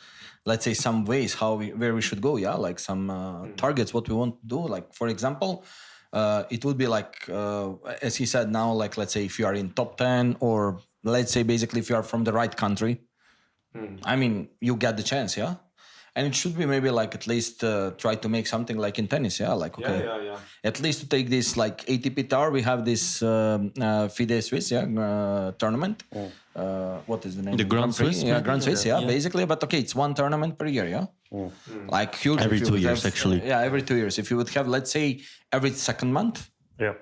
let's say, some ways where we should go, like some targets, what we want to do. Like, for example, it would be like, as he said now, like, let's say if you are in top 10, or let's say basically if you are from the right country, I mean, you get the chance, And it should be maybe like at least try to make something like in tennis, like, okay.
Yeah.
At least to take this like ATP Tour, we have this FIDE Swiss, tournament. What is the name?
The Grand Swiss?
Yeah, Grand Swiss, basically. But okay, it's one tournament per year, Like huge.
Every 2 years, actually.
Yeah, every 2 years. If you would have, let's say, every second month.
Yeah.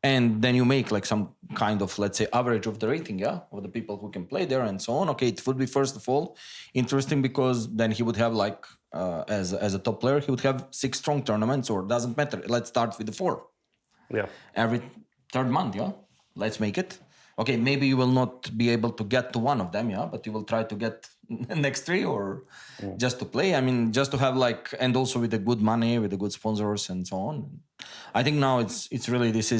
And then you make like some kind of, let's say, average of the rating, of the people who can play there and so on. Okay, it would be, first of all, interesting, because then he would have like, as a top player, he would have 6 strong tournaments, or doesn't matter. Let's start with the 4.
Yeah.
Every third month, Let's make it. Okay, maybe you will not be able to get to one of them, but you will try to get next 3, or just to play. I mean, just to have like, and also with the good money, with the good sponsors and so on. I think now it's really, this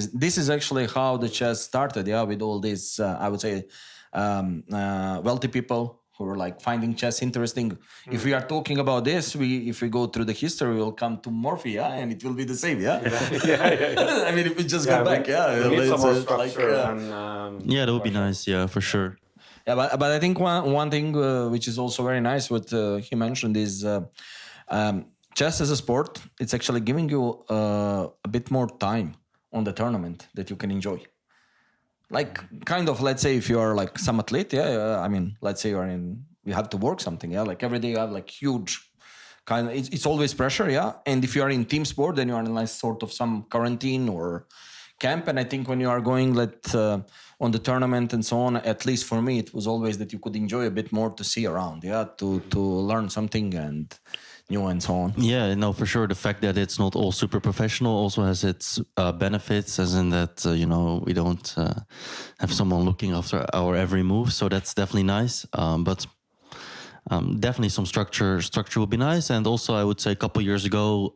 is actually how the chess started, with all these, I would say, wealthy people who are like finding chess interesting. If we are talking about this, if we go through the history, we'll come to Morphy, yeah, and it will be the same, yeah. I mean, if we just go back,
we need some more
it's
structure
Yeah, that would be nice. Yeah, for sure.
Yeah, but I think one thing which is also very nice, what he mentioned is chess as a sport. It's actually giving you a bit more time on the tournament that you can enjoy. Like kind of, let's say if you are like some athlete, I mean, let's say you have to work something, yeah. Like every day you have like huge kind of, it's always pressure, yeah. And if you are in team sport, then you are in like sort of some quarantine or camp. And I think when you are going on the tournament and so on, at least for me, it was always that you could enjoy a bit more to see around, yeah, to learn something and new and so on.
Yeah, no, for sure. The fact that it's not all super professional also has its benefits, as in that we don't have someone looking after our every move. So that's definitely nice. But definitely some structure would be nice. And also, I would say a couple years ago,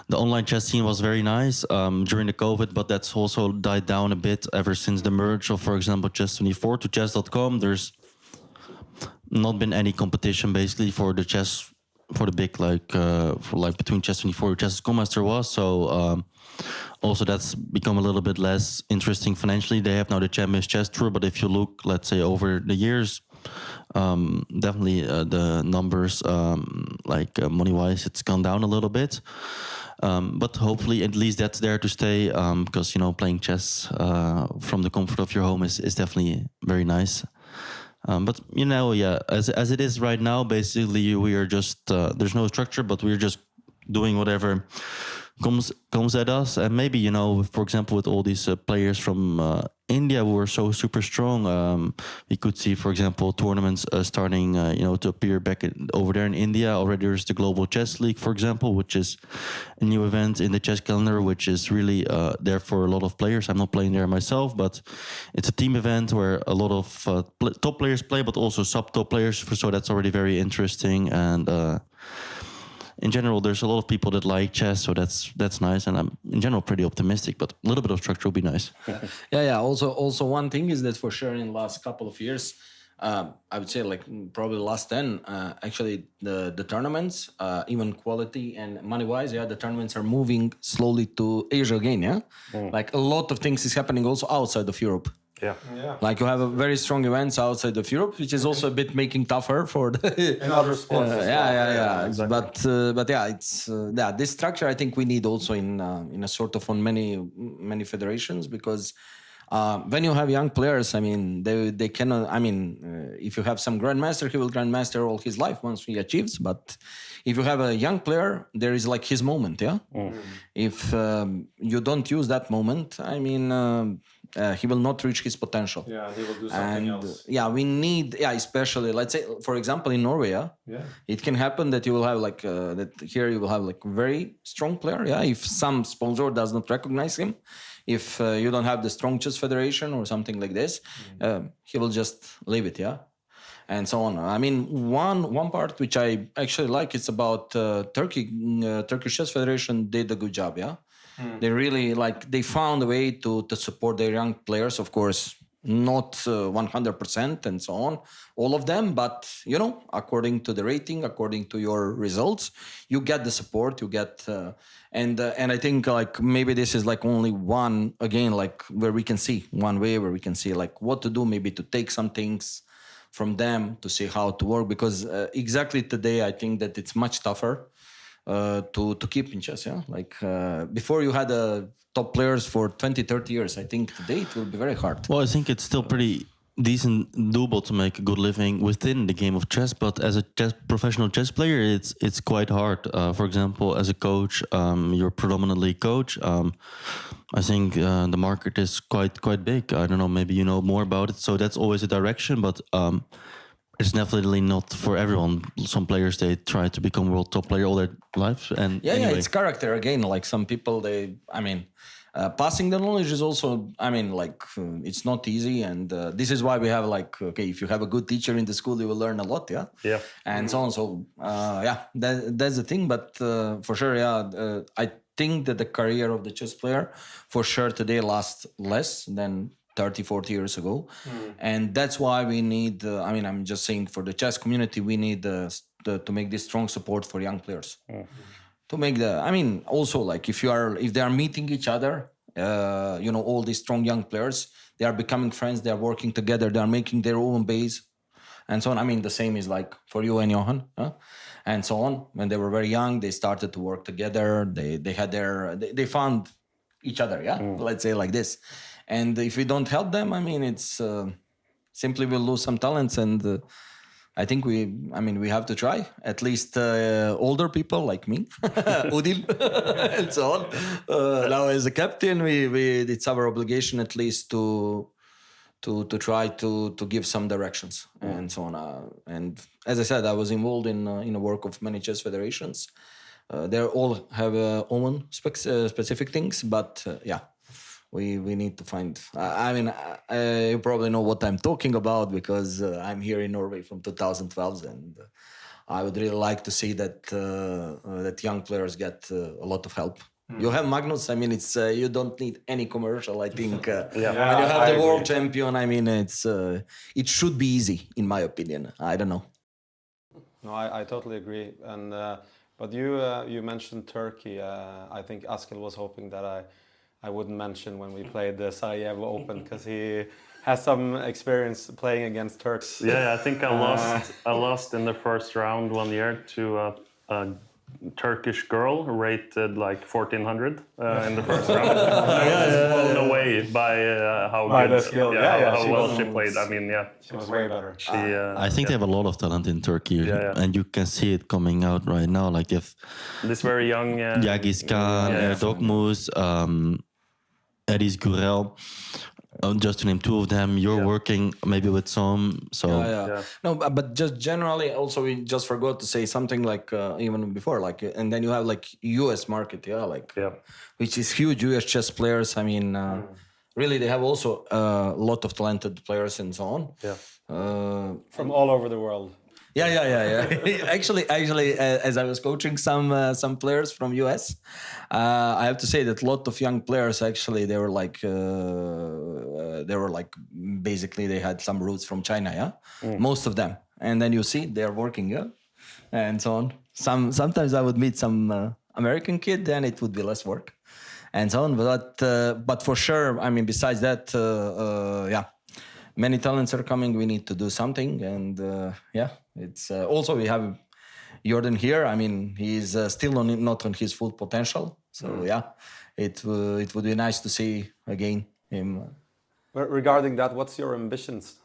the online chess scene was very nice during the COVID, but that's also died down a bit ever since the merge of, for example, Chess24 to Chess.com. There's not been any competition basically for the chess, for the big between Chess24 and Chess.com as there was. So also that's become a little bit less interesting financially. They have now the Champions Chess Tour, but if you look, let's say, over the years, definitely the numbers, money-wise, it's gone down a little bit. But hopefully at least that's there to stay, because playing chess from the comfort of your home is definitely very nice. But as it is right now, basically we are just there's no structure, but we're just doing whatever comes at us. And maybe for example, with all these players from India who are so super strong, we could see, for example, tournaments starting to appear back over there in India. Already there's the Global Chess League, for example, which is a new event in the chess calendar, which is really there for a lot of players. I'm not playing there myself, but it's a team event where a lot of top players play, but also sub-top players. So that's already very interesting. And in general, there's a lot of people that like chess, so that's nice. And I'm in general pretty optimistic, but a little bit of structure would be nice.
Yeah. Also, one thing is that for sure in the last couple of years, I would say like probably the last 10, actually the tournaments, even quality and money-wise, the tournaments are moving slowly to Asia again, yeah? Like a lot of things is happening also outside of Europe.
Yeah.
Like you have a very strong events outside of Europe, which is also a bit making tougher for the
in other sports.
Exactly. But it's this structure I think we need also in a sort of on many federations, because when you have young players, I mean they cannot. I mean, if you have some grandmaster, he will grandmaster all his life once he achieves. But if you have a young player, there is like his moment, yeah. If you don't use that moment, I mean. He will not reach his potential.
Yeah, he will do something else.
Yeah, we need, especially, let's say, for example, in Norway, it can happen that you will have like, that here you will have like very strong player, if some sponsor does not recognize him, if you don't have the strong chess federation or something like this, he will just leave it, and so on. I mean, one part which I actually like, it's about Turkish Chess Federation did a good job, They really they found a way to support their young players, of course, not 100% and so on, all of them, but according to the rating, according to your results, you get the support, you get, and I think like maybe this is like only one, again, like where we can see one way where we can see like what to do, maybe to take some things from them to see how to work, because exactly today I think that it's much tougher to keep in chess, like before you had top players for 20-30 years. I think today it will be very hard.
Well, I think it's still pretty decent, doable to make a good living within the game of chess, but as a professional chess player, it's quite hard. For example, as a coach, you're predominantly coach. I think the market is quite big. I don't know, maybe you know more about it, so that's always a direction, but it's definitely not for everyone. Some players, they try to become world top player all their life, and anyway.
It's character again. Like some people, passing the knowledge is also, it's not easy, and this is why we have if you have a good teacher in the school, you will learn a lot, and so on. So that's the thing. But for sure, I think that the career of the chess player, for sure, today lasts less than 30, 40 years ago. And that's why we need, I'm just saying for the chess community, we need to make this strong support for young players. To make also like if they are meeting each other, all these strong young players, they are becoming friends, they are working together, they are making their own base and so on. The same is like for you and Johan, and so on. When they were very young, they started to work together. They had they found each other, let's say like this. And if we don't help them, it's simply we'll lose some talents. And I think we have to try. At least older people like me, Udil, and so on. Now as a captain, it's our obligation at least to try to give some directions and so on. And as I said, I was involved in the work of many chess federations. They all have own specific things, but we need to find. You probably know what I'm talking about because I'm here in Norway from 2012, and I would really like to see that young players get a lot of help. You have Magnus. It's you don't need any commercial. I think when you have the world champion. It should be easy, in my opinion. I don't know.
No, I totally agree. And but you mentioned Turkey. I think Askel was hoping that I wouldn't mention when we played the Sarajevo Open because he has some experience playing against Turks.
Yeah, I think I lost in the first round one year to a Turkish girl rated like 1400 in the first round. I was blown away by how good,
skill.
How well she played.
She was way better.
I think they have a lot of talent in Turkey, and you can see it coming out right now. Like if
this very young
Yagiskan, Erdogmus, Edis Gurel, just to name two of them. You're working maybe with some. So
no, but just generally, also we just forgot to say something like even before, like, and then you have like U.S. market, which is huge. U.S. chess players. Really, they have also a lot of talented players and so on.
From all over the world.
Actually, as I was coaching some players from US, I have to say that a lot of young players actually they were like basically they had some roots from China, most of them, and then you see they are working, and so on. Sometimes I would meet some American kid, then it would be less work, and so on. But for sure, besides that, many talents are coming. We need to do something, and it's also we have Jorden here. He's still not on his full potential. So it would be nice to see again him.
Regarding that, what's your ambitions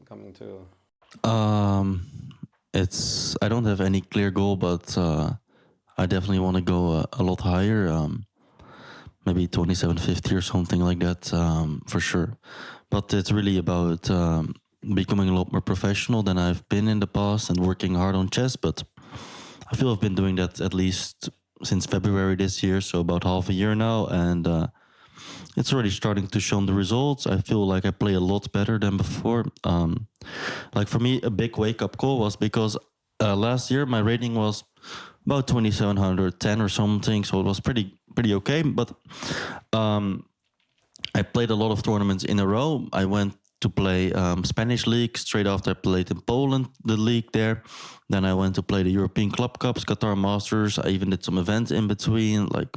coming to?
I don't have any clear goal, but I definitely want to go a lot higher. Maybe 2750 or something like that, for sure. But it's really about becoming a lot more professional than I've been in the past and working hard on chess. But I feel I've been doing that at least since February this year, so about half a year now. And it's already starting to show the results. I feel like I play a lot better than before. Like for me, a big wake-up call was because last year my rating was about 2710 or something, so it was pretty okay. But I played a lot of tournaments in a row. I went to play Spanish League. Straight after I played in Poland, the league there. Then I went to play the European Club Cups, Qatar Masters. I even did some events in between, like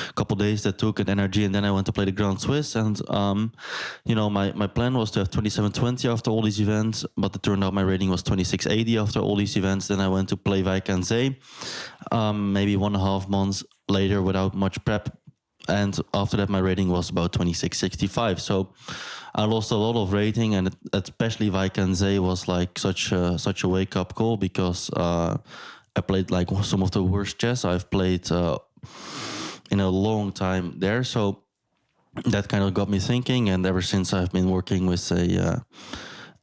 a couple days that took an energy. And then I went to play the Grand Swiss. And, my plan was to have 2720 after all these events. But it turned out my rating was 2680 after all these events. Then I went to play Wijk aan Zee, maybe 1.5 months later without much prep. And after that, my rating was about 2665. So I lost a lot of rating, and especially Wijk aan Zee was like such a wake-up call because I played like some of the worst chess I've played in a long time there. So that kind of got me thinking, and ever since I've been working with a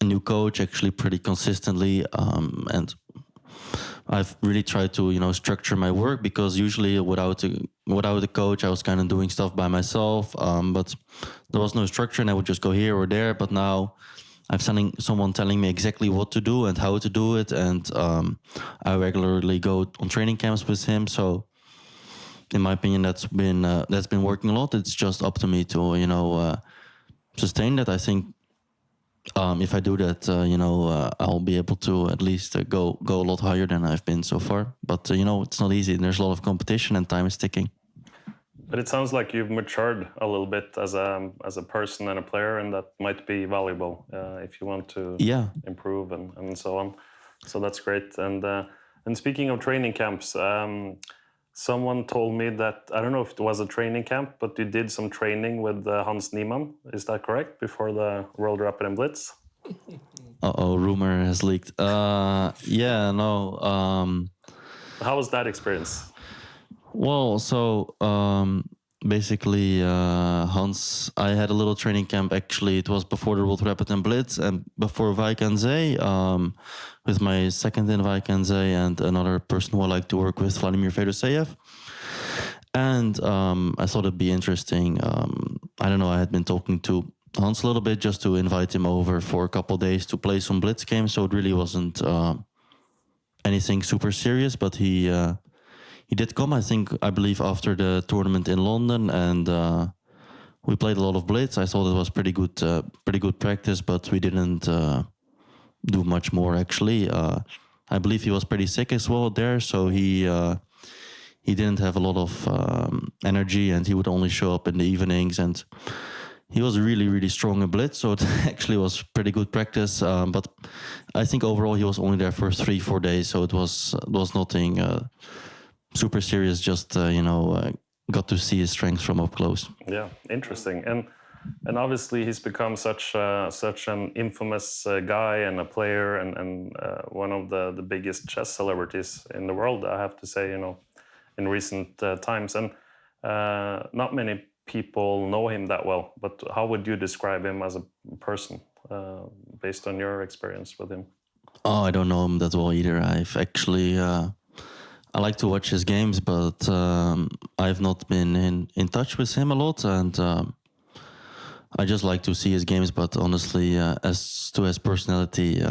new coach actually pretty consistently, and I've really tried to, structure my work because usually without a coach, I was kind of doing stuff by myself. But there was no structure, and I would just go here or there. But now I'm someone telling me exactly what to do and how to do it, and I regularly go on training camps with him. So, in my opinion, that's been working a lot. It's just up to me to sustain that. I think if I do that, I'll be able to at least go a lot higher than I've been so far. But it's not easy. There's a lot of competition and time is ticking.
But it sounds like you've matured a little bit as a person and a player, and that might be valuable if you want to improve and so on. So that's great. And speaking of training camps, someone told me that, I don't know if it was a training camp, but you did some training with Hans Niemann. Is that correct? Before the World Rapid and Blitz?
Uh-oh, rumor has leaked. No.
How was that experience?
Well, so basically, Hans, I had a little training camp. Actually, it was before the World Rapid and Blitz and before Wijk aan Zee, with my second in Wijk aan Zee and another person who I like to work with, Vladimir Fedoseev. And I thought it'd be interesting. I don't know, I had been talking to Hans a little bit just to invite him over for a couple of days to play some Blitz games. So it really wasn't anything super serious, but he did come, I believe, after the tournament in London, and we played a lot of Blitz. I thought it was pretty good practice, but we didn't do much more actually. I believe he was pretty sick as well there, so he didn't have a lot of energy, and he would only show up in the evenings. And he was really, really strong in Blitz, so it actually was pretty good practice. But I think overall he was only there for 3-4 days, so it was nothing super serious, just got to see his strength from up close.
Yeah, interesting. And obviously he's become such an infamous guy and a player and one of the biggest chess celebrities in the world, I have to say, in recent times. And not many people know him that well, but how would you describe him as a person based on your experience with him?
Oh, I don't know him that well either. I've actually I like to watch his games, but I've not been in touch with him a lot, and I just like to see his games. But honestly, as to his personality,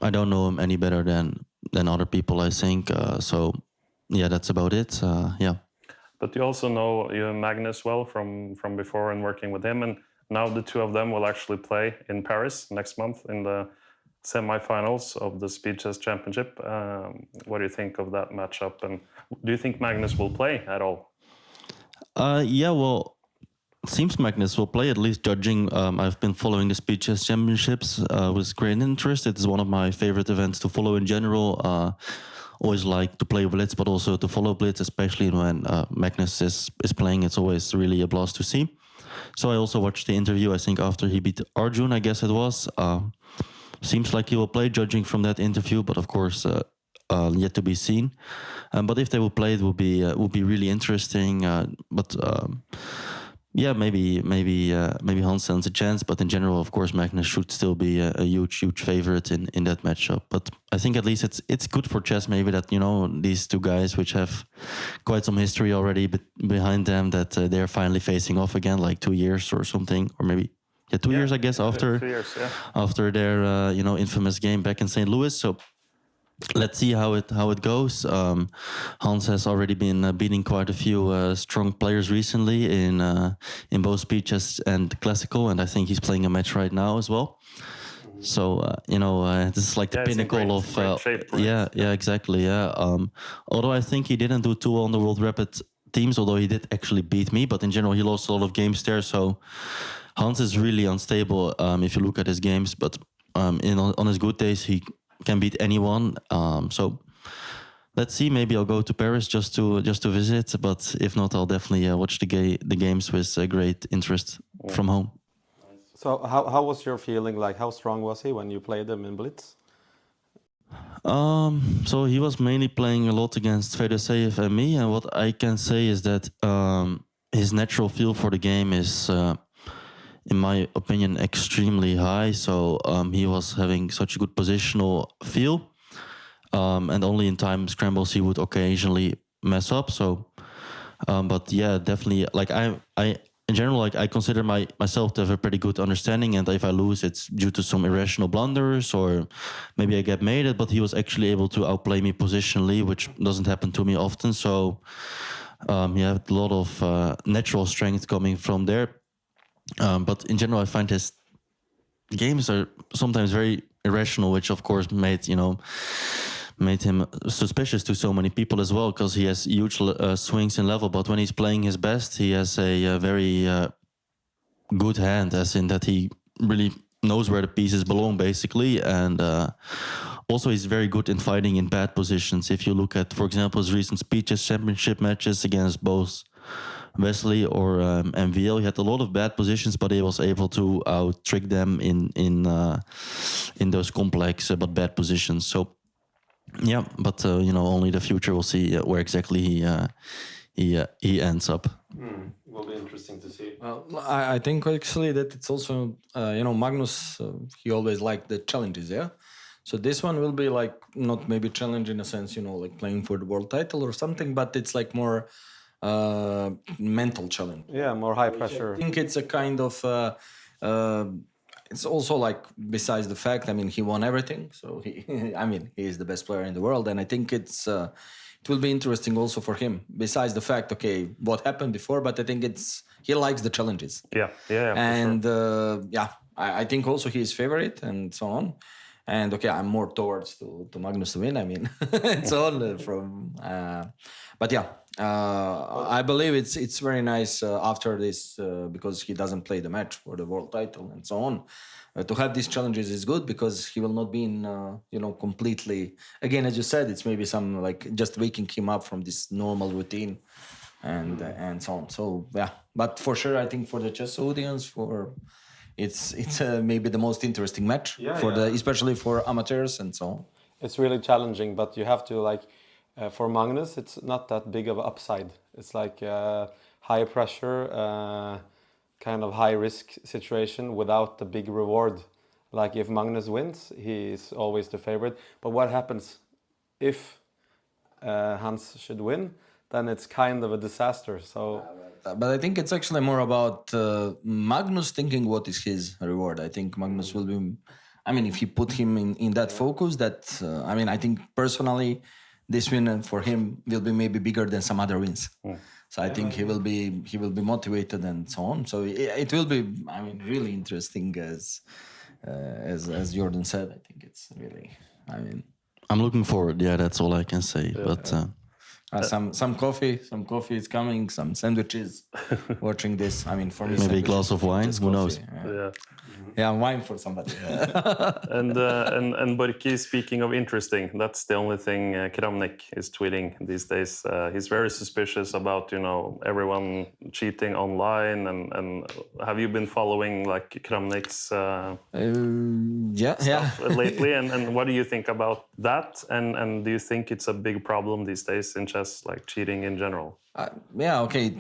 I don't know him any better than other people, I think. So yeah, that's about it. Yeah.
But you also know you and Magnus well from before and working with him, and now the two of them will actually play in Paris next month in the semi-finals of the Speed Chess Championship. What do you think of that matchup? And do you think Magnus will play at all?
Yeah, well, it seems Magnus will play, at least judging. I've been following the Speed Chess Championships with great interest. It's one of my favorite events to follow in general. Always like to play Blitz, but also to follow Blitz, especially when Magnus is playing. It's always really a blast to see. So I also watched the interview, I think after he beat Arjun, I guess it was. Seems like he will play, judging from that interview, but of course yet to be seen. But if they will play, it will be really interesting. Maybe Hans stands a chance. But in general, of course, Magnus should still be a huge favorite in that matchup. But I think at least it's good for chess, maybe that these two guys, which have quite some history already behind them, that they're finally facing off again, like 2 years or something, or maybe. Yeah, 2 years, I guess, after
2 years, yeah.
After their infamous game back in St. Louis. So let's see how it goes. Hans has already been beating quite a few strong players recently in both Speed Chess and Classical, and I think he's playing a match right now as well. So this is like the pinnacle of
great shape, right?
Yeah, exactly. Yeah. Although I think he didn't do too well on the World Rapid teams, although he did actually beat me, but in general he lost a lot of games there. So Hans is really unstable if you look at his games, but on his good days he can beat anyone. So let's see. Maybe I'll go to Paris just to visit, but if not, I'll definitely watch the games with great interest from home.
So how was your feeling? Like, how strong was he when you played him in Blitz?
So he was mainly playing a lot against Fedoseev and me, and what I can say is that his natural feel for the game is, in my opinion, extremely high. So he was having such a good positional feel, and only in time scrambles he would occasionally mess up. So, but yeah, definitely. Like I in general, like I consider myself to have a pretty good understanding, and if I lose, it's due to some irrational blunders or maybe I get mated. But he was actually able to outplay me positionally, which doesn't happen to me often. So he had a lot of natural strength coming from there. But in general, I find his games are sometimes very irrational, which of course made him suspicious to so many people as well, because he has huge swings in level. But when he's playing his best, he has a very good hand, as in that he really knows where the pieces belong, basically, and also he's very good in fighting in bad positions. If you look at, for example, his recent speeches championship matches against both Wesley or MVL, he had a lot of bad positions, but he was able to out trick them in those complex but bad positions. So yeah, but only the future will see where exactly he ends up.
Will be interesting to see.
Well, I think actually that it's also, Magnus, he always liked the challenges, yeah? So this one will be like, not maybe challenge in a sense, like playing for the world title or something, but it's like more mental challenge.
Yeah, more high pressure.
I think it's a kind of, it's also like, besides the fact, I mean, he won everything. So he is the best player in the world. And I think it will be interesting also for him, besides the fact, okay, what happened before, but I think he likes the challenges.
Yeah.
And I think also he is favorite and so on. And okay, I'm more towards to Magnus to win. I mean, and so on but yeah, I believe it's very nice after this because he doesn't play the match for the world title and so on. To have these challenges is good because he will not be in completely, again, as you said, it's maybe some like just waking him up from this normal routine and so on. So yeah, but for sure, I think for the chess audience, it's maybe the most interesting match especially for amateurs and so on.
It's really challenging, but you have to for Magnus, it's not that big of an upside. It's like high pressure, kind of high risk situation without the big reward. Like if Magnus wins, he's always the favorite. But what happens if Hans should win? Then it's kind of a disaster. So.
But I think it's actually more about Magnus thinking what is his reward. I think Magnus will be, if you put him in that focus, I think personally, this win for him will be maybe bigger than some other wins. So I think he will be motivated and so on. So it will be, really interesting as Jorden said. I think it's really,
I'm looking forward. Yeah, that's all I can say. But.
Some coffee is coming, some sandwiches. Watching this, for me,
maybe a glass of wine. Who knows?
Yeah, wine for somebody.
And Borki, speaking of interesting, that's the only thing Kramnik is tweeting these days. He's very suspicious about everyone cheating online. And have you been following like Kramnik's stuff lately? And what do you think about that? And do you think it's a big problem these days in chess, like cheating in general?
Okay.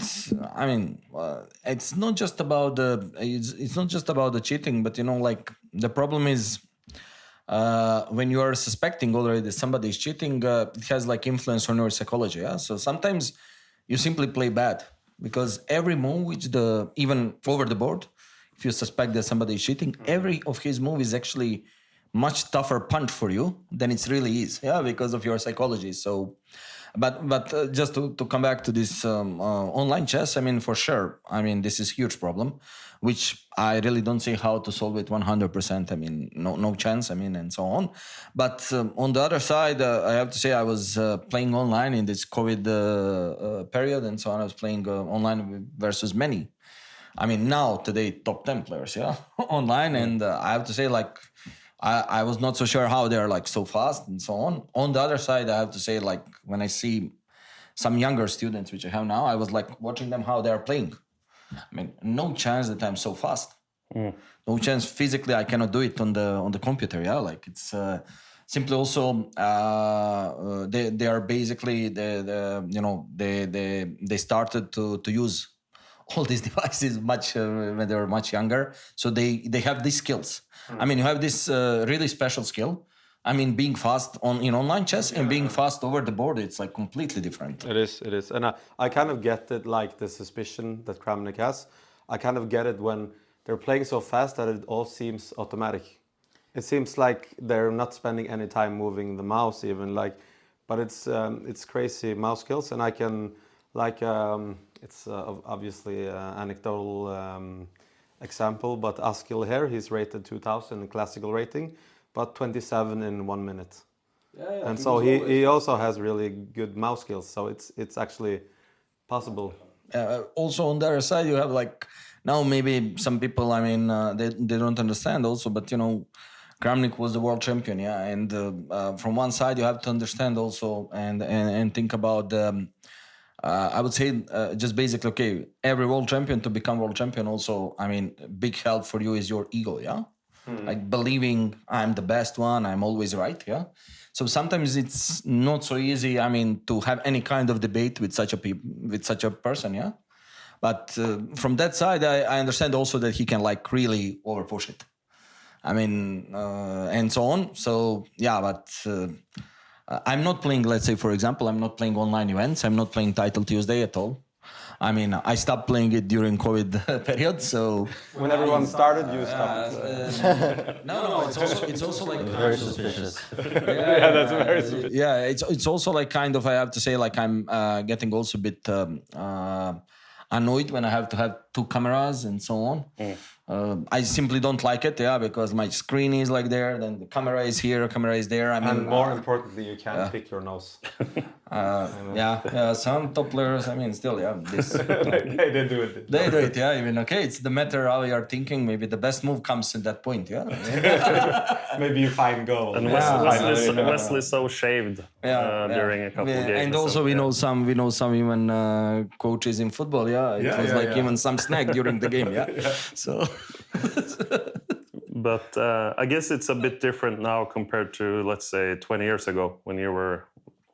It's not just about the cheating, but the problem is when you are suspecting already that somebody is cheating, it has like influence on your psychology. Yeah. So sometimes you simply play bad because every move, even over the board, if you suspect that somebody is cheating, every of his move is actually much tougher punch for you than it really is. Yeah, because of your psychology. So. But just to come back to this online chess, for sure, this is a huge problem, which I really don't see how to solve it 100%. No chance, and so on. But on the other side, I have to say I was playing online in this COVID period and so on. I was playing online versus many. Now today, top 10 players, online. And I have to say, I was not so sure how they're so fast and so on. On the other side, I have to say, when I see some younger students, which I have now, I was watching them how they're playing. No chance that I'm so fast. No chance physically I cannot do it on the computer. Yeah, it's simply also they are basically they started to use all these devices much when they were much younger, so they have these skills. You have this really special skill. Being fast in online chess and being fast over the board, it's completely different.
It is, and I kind of get it, the suspicion that Kramnik has. I kind of get it when they're playing so fast that it all seems automatic. It seems like they're not spending any time moving the mouse even, but it's crazy mouse skills, and I can it's obviously anecdotal example, but Askill here, he's rated 2000 in classical rating, but 27 in 1 minute. And so he also has really good mouse skills, so it's actually possible.
Also on the other side, you have like now maybe some people, I mean, they don't understand also, but you know, Kramnik was the world champion, yeah. And from one side, you have to understand also and think about I would say just basically, okay, every world champion to become world champion also, I mean, big help for you is your ego, yeah? Like believing I'm the best one, I'm always right, yeah? So sometimes it's not so easy, I mean, to have any kind of debate with such a person, yeah? But from that side, I understand also that he can like really overpush it. I mean, and so on. So, yeah, but... I'm not playing, let's say, for example, I'm not playing online events. I'm not playing Title Tuesday at all. I mean, I stopped playing it during COVID period, so...
When everyone started, you stopped.
No, it's also like...
Very suspicious.
Yeah, that's very suspicious.
Yeah, it's also like kind of, I have to say, like I'm getting also a bit annoyed when I have to have 2 cameras and so on. I simply don't like it, yeah, because my screen is like there, then the camera is here, camera is there. I mean,
And more importantly, you can't pick your nose.
Some top players, I mean, still, yeah, this...
they do it.
They do it, yeah, even, okay, it's the matter how you are thinking, maybe the best move comes at that point, yeah.
Maybe you find goal.
And Wesley's so shaved during a couple of games.
And also we know some even coaches in football, yeah. It was even some snack during the game, yeah. So...
But I guess it's a bit different now compared to, let's say, 20 years ago when you were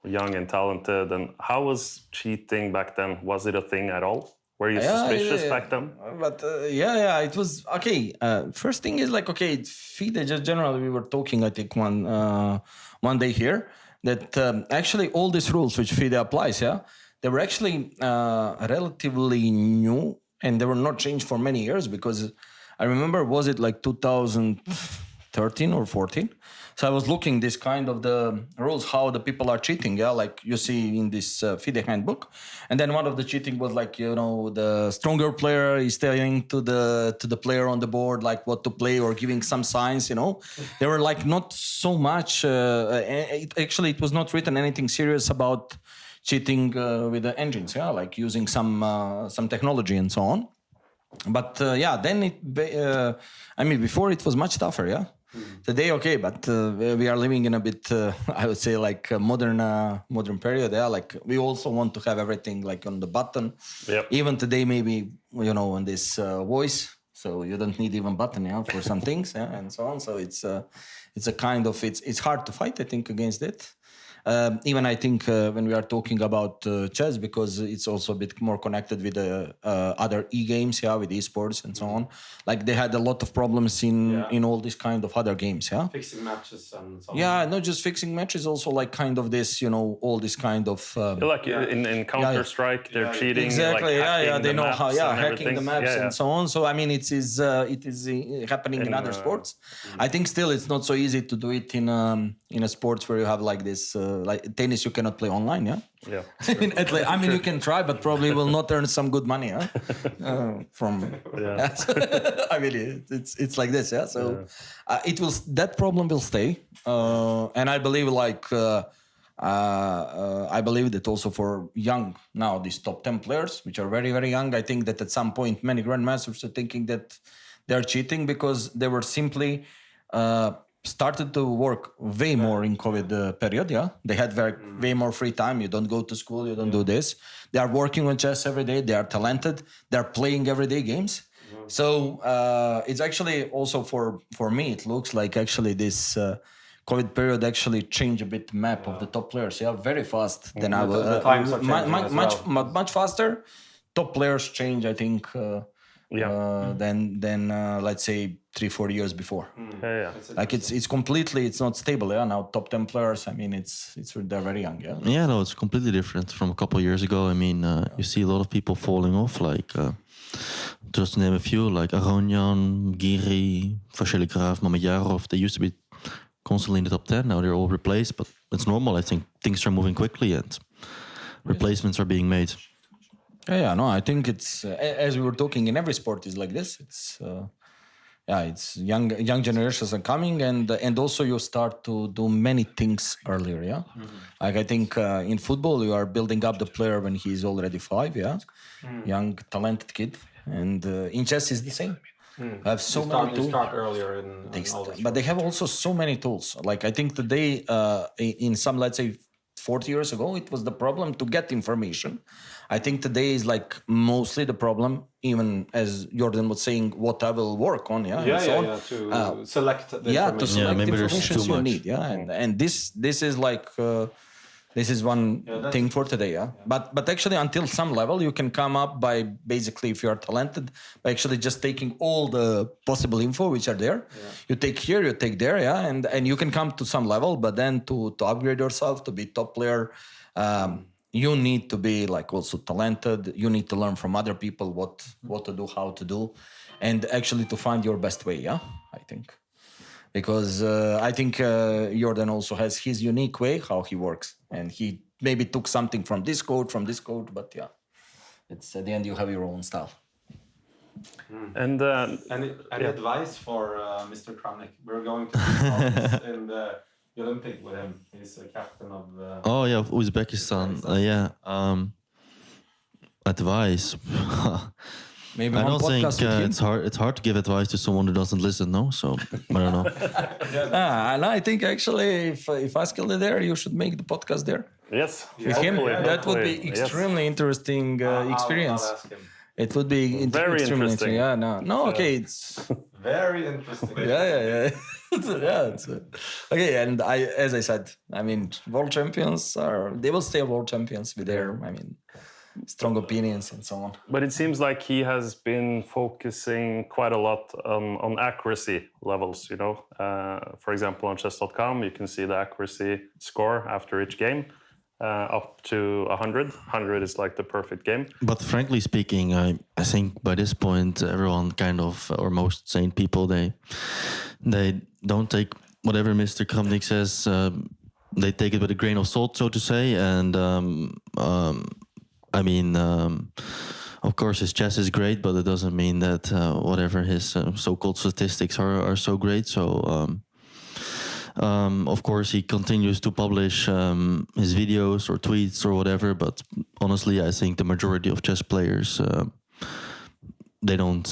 young and talented. And how was cheating back then? Was it a thing at all? Were you suspicious back then?
But it was okay. First thing is like, okay, FIDE, just generally we were talking, I think one day here, that actually all these rules which FIDE applies, yeah, they were actually relatively new and they were not changed for many years because I remember, was it like 2013 or 14? So I was looking this kind of the rules, how the people are cheating, yeah, like you see in this FIDE handbook. And then one of the cheating was like, you know, the stronger player is telling to the player on the board like what to play or giving some signs, you know. They were like not so much, it was not written anything serious about cheating with the engines, yeah, like using some technology and so on. But then I mean, before it was much tougher, yeah. Today, okay, but we are living in a bit, I would say, like a modern period, yeah. Like we also want to have everything like on the button.
Yep.
Even today, maybe you know, on this voice, so you don't need even button, yeah, for some things, yeah, and so on. So it's a kind of it's hard to fight, I think, against it. Even I think when we are talking about chess, because it's also a bit more connected with the other e-games, yeah, with esports and so on. Like they had a lot of problems in all these kind of other games, yeah.
Fixing matches and so on.
Yeah, not just fixing matches, also like kind of this, you know, all this kind of...
in Counter-Strike, they're cheating.
Exactly,
like
they know how, hacking
everything.
the maps and so on. So I mean, it is happening in other sports. I think still it's not so easy to do it in a sports where you have like this, like tennis, you cannot play online, yeah.
Yeah.
I mean, you can try, but probably will not earn some good money, huh? I mean, it's like this, yeah. So that problem will stay, and I believe I believe that also for young now these top 10 players, which are very very young, I think that at some point many grandmasters are thinking that they are cheating because they were simply started to work way more in COVID period, yeah. They had way more free time. You don't go to school, you don't do this. They are working on chess every day. They are talented. They are playing everyday games. So it's actually also for me, it looks like actually this COVID period actually changed a bit the map of the top players. Yeah, very fast than I was.
The times are changing
much faster. Top players change, I think, than let's say 3-4 years before. Like it's completely, it's not stable. Yeah, now top 10 players. I mean, they're very young. Yeah.
Yeah, no, it's completely different from a couple of years ago. I mean, you see a lot of people falling off. Like just to name a few, like Aronjan, Giri, Vasily Graf, Mamedyarov. They used to be constantly in the top 10. Now they're all replaced, but it's normal. I think things are moving quickly and replacements are being made.
Yeah, no, I think it's as we were talking in every sport is like this. It's young generations are coming, and also you start to do many things earlier. Yeah, like I think in football you are building up the player when he's already 5. Yeah, young talented kid, and in chess is the same. I have so many
You
tools.
start earlier in all the
But they
sports.
have also so many tools. Like I think today, in some, let's say 40 years ago, it was the problem to get information. I think today is like mostly the problem, even as Jorden was saying, what I will work on. Yeah, and so on.
To select the
To
information.
select
maybe there's
information
too
you
much.
need. Yeah, and this is like this is one thing for today. Yeah, but actually until some level you can come up by basically, if you are talented, by actually just taking all the possible info which are there. You take here, you take there. Yeah, and you can come to some level, but then to upgrade yourself to be top player. You need to be like also talented. You need to learn from other people what to do, how to do, and actually to find your best way. Yeah, I think. Because I think Jorden also has his unique way how he works, and he maybe took something from this coach, but yeah, it's at the end you have your own style.
And
Any advice for Mr. Kramnik? We're going to be in the Olympiad with him. He's a captain of.
Oh yeah, of Uzbekistan. Advice.
Maybe
I
one
don't think
podcast with him.
it's hard to give advice to someone who doesn't listen. No, so I don't know.
And I think actually, if Askil is there, you should make the podcast there
yes,
with him.
hopefully,
That would be
hopefully, yes.
extremely interesting experience.
I'll ask him.
It would be
Very
extremely
interesting.
Yeah, no, okay, it's.
Very interesting.
Yeah. Okay, and as I said, I mean, world champions they will stay world champions with their, I mean, strong opinions and so on.
But it seems like he has been focusing quite a lot on accuracy levels, you know. For example, on chess.com, you can see the accuracy score after each game, up to 100. 100 is like the perfect game.
But frankly speaking, I think by this point, everyone kind of, or most sane people, they don't take whatever Mr. Kramnik says. They take it with a grain of salt, so to say. And I mean, of course, his chess is great, but it doesn't mean that whatever his so-called statistics are so great. So. Of course, he continues to publish his videos or tweets or whatever, but honestly, I think the majority of chess players, they don't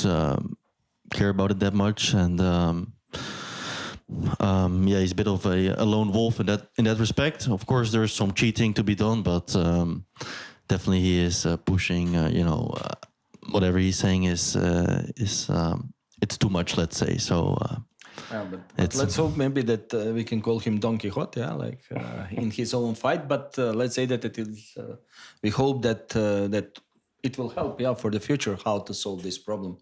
care about it that much. And he's a bit of a lone wolf in that respect. Of course, there's some cheating to be done, but definitely he is pushing, whatever he's saying is it's too much, let's say. So...
but let's hope maybe that we can call him Don Quixote, like in his own fight. But let's say that it is. We hope that that it will help, for the future how to solve this problem,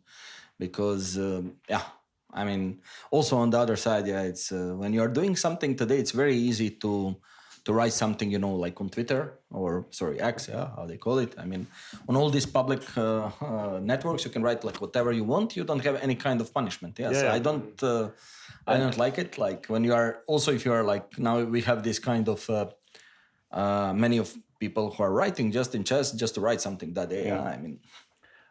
because I mean, also on the other side, it's when you are doing something today, it's very easy to write something, like on Twitter or X, how they call it. I mean, on all these public networks, you can write like whatever you want. You don't have any kind of punishment. So I don't like it. Like when you are also, if you are like now we have this kind of many of people who are writing just in chess just to write something that day. I mean.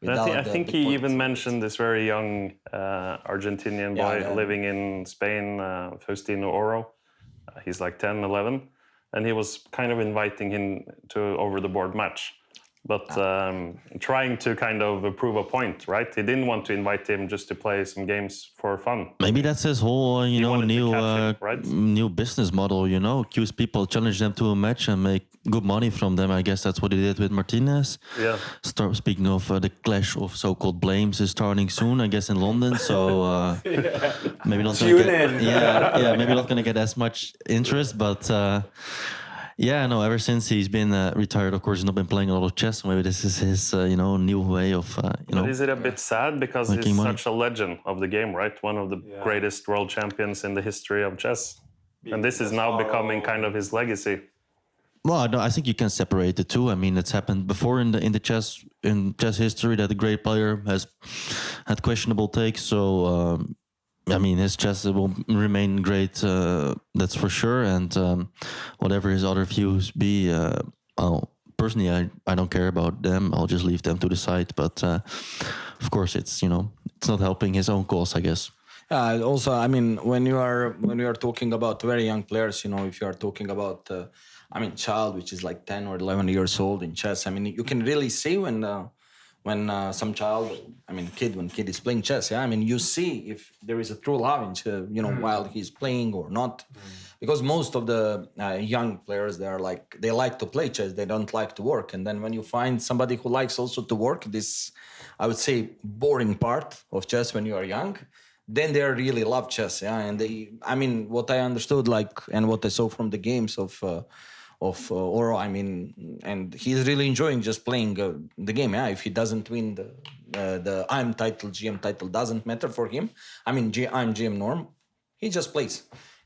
I think he even mentioned this very young Argentinian boy living in Spain, Faustino Oro. He's like 10, 11. And he was kind of inviting him to over-the-board match, but trying to kind of prove a point, right? He didn't want to invite him just to play some games for fun.
Maybe that's his whole, new business model, accuse people, challenge them to a match and make good money from them. I guess that's what he did with Martinez.
Yeah.
Speaking of the clash of so-called blames is starting soon, I guess, in London. So maybe not going to get, maybe not going to get as much interest, but ever since he's been retired, of course, he's not been playing a lot of chess. Maybe this is his, new way of,
But is it a bit sad because he's such a legend of the game, right? One of the greatest world champions in the history of chess, and this is now becoming kind of his legacy.
Well, I think you can separate the two. I mean, it's happened before in chess history that a great player has had questionable takes. So, I mean, his chess will remain great. That's for sure. And whatever his other views be, personally, I don't care about them. I'll just leave them to the side. But of course, it's it's not helping his own cause, I guess.
Also, I mean, when you are talking about very young players, if you are talking about, child which is like 10 or 11 years old in chess, I mean, you can really see when some child, when kid is playing chess, yeah, I mean, you see if there is a true love in, while he's playing or not, because most of the young players, they like to play chess, they don't like to work, and then when you find somebody who likes also to work, this, I would say, boring part of chess when you are young, then they really love chess, yeah. And what I understood, and what I saw from the games of Oro, and he's really enjoying just playing the game, yeah. If he doesn't win the IM title, GM title, doesn't matter for him. I'm GM Norm, he just plays.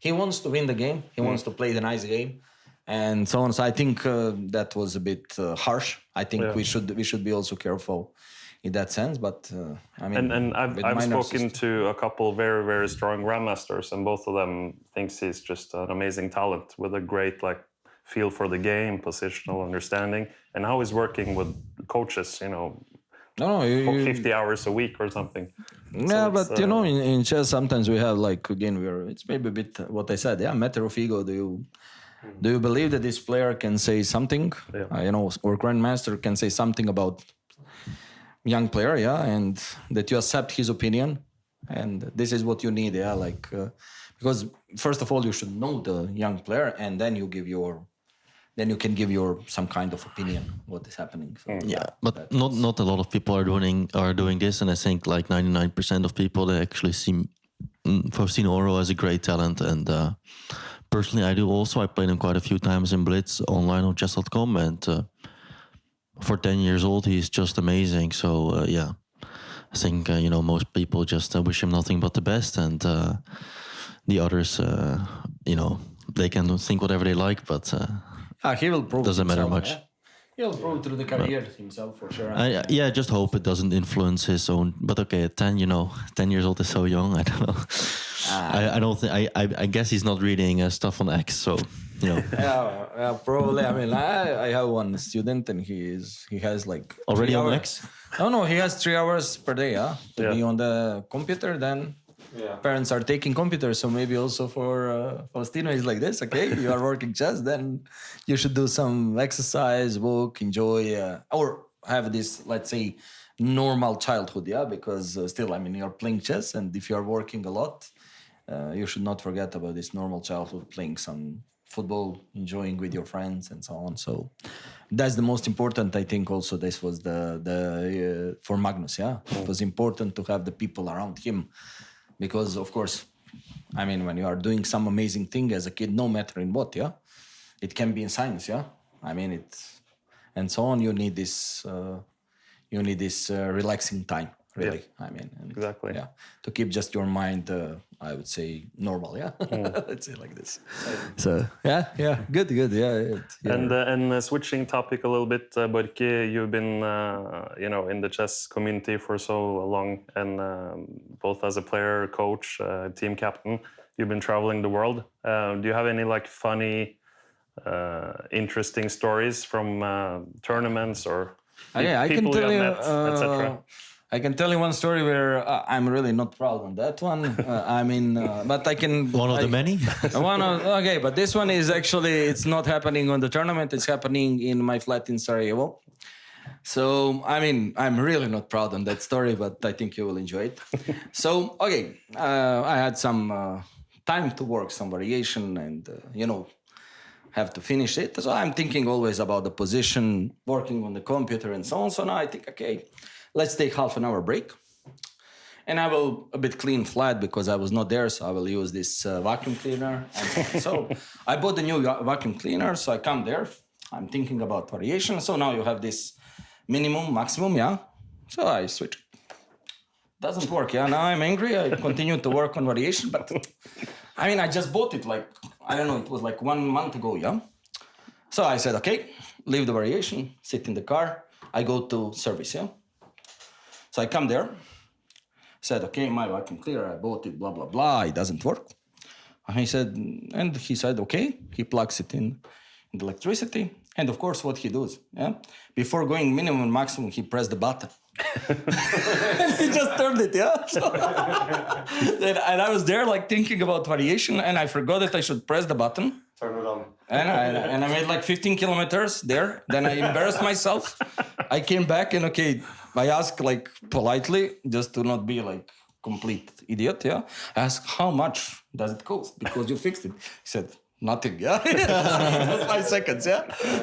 He wants to win the game. He wants to play the nice game, and so on. So I think that was a bit harsh. I think we should be also careful in that sense, but
and I've spoken to a couple very, very strong grandmasters, and both of them thinks he's just an amazing talent with a great feel for the game, positional understanding, and how he's working with coaches, 50 hours a week or something.
Yeah, so but in chess sometimes we have it's maybe a bit what I said, yeah, matter of ego. Do you believe that this player can say something, or grandmaster can say something about young player, yeah, and that you accept his opinion, and this is what you need, yeah, because first of all you should know the young player, and then you can give your some kind of opinion what is happening. So,
but not a lot of people are doing this, and I think 99% of people, they actually see Faustino Oro as a great talent, and personally I do also. I played him quite a few times in Blitz online on chess.com, and for 10 years old, he's just amazing. So, I think, most people just wish him nothing but the best. And the others, they can think whatever they like, but
he will prove
doesn't matter
himself,
much.
Yeah? He'll prove through the career himself, for sure.
I just hope it doesn't influence his own. But okay, at 10, 10 years old is so young. I don't know. I don't think. I guess he's not reading stuff on X, so...
Yeah, probably. I have one student, and he has
already on X.
No, he has 3 hours per day, to be on the computer. Then parents are taking computers, so maybe also for Faustino is like this. Okay, you are working chess, then you should do some exercise, walk, enjoy, or have this, let's say, normal childhood, yeah. Because still, you're playing chess, and if you are working a lot, you should not forget about this normal childhood, playing some football, enjoying with your friends, and so on. So that's the most important. I think also this was the for Magnus, yeah. It was important to have the people around him, because of course, when you are doing some amazing thing as a kid, no matter in what, yeah, it can be in science, yeah. It's and so on. You need this relaxing time, really.
Exactly.
Yeah, to keep just your mind, I would say, normal. Yeah, let's say like this. So yeah, good, yeah.
And switching topic a little bit, Borki, you've been in the chess community for so long, and both as a player, coach, team captain, you've been traveling the world. Do you have any funny, interesting stories from tournaments or people you have met, etc.?
I can tell you one story where I'm really not proud on that one. But I can...
One of the many?
Okay, but this one is actually, it's not happening on the tournament. It's happening in my flat in Sarajevo. So, I'm really not proud on that story, but I think you will enjoy it. So, okay, I had some time to work some variation and, have to finish it. So I'm thinking always about the position, working on the computer and so on. So now I think, okay, let's take half an hour break. And I will a bit clean flat because I was not there. So I will use this vacuum cleaner. And so on. So I bought a new vacuum cleaner. So I come there. I'm thinking about variation. So now you have this minimum, maximum, yeah. So I switch. Doesn't work, yeah. Now I'm angry. I continue to work on variation. But I just bought it it was 1 month ago, yeah. So I said, okay, leave the variation, sit in the car. I go to service, yeah. So I come there, said, okay, my vacuum cleaner, I bought it, blah, blah, blah, it doesn't work. And he said, okay, he plugs it in the electricity, And of course, what he does, before going minimum and maximum, he pressed the button. And he just turned it, So, and I was there like thinking about variation, and I forgot that I should press the button.
Turn it on.
And I made like 15 kilometers there. Then I embarrassed myself. I came back and I asked like politely, just to not be like complete idiot, I asked, how much does it cost? Because you fixed it. He said, nothing, Just 5 seconds,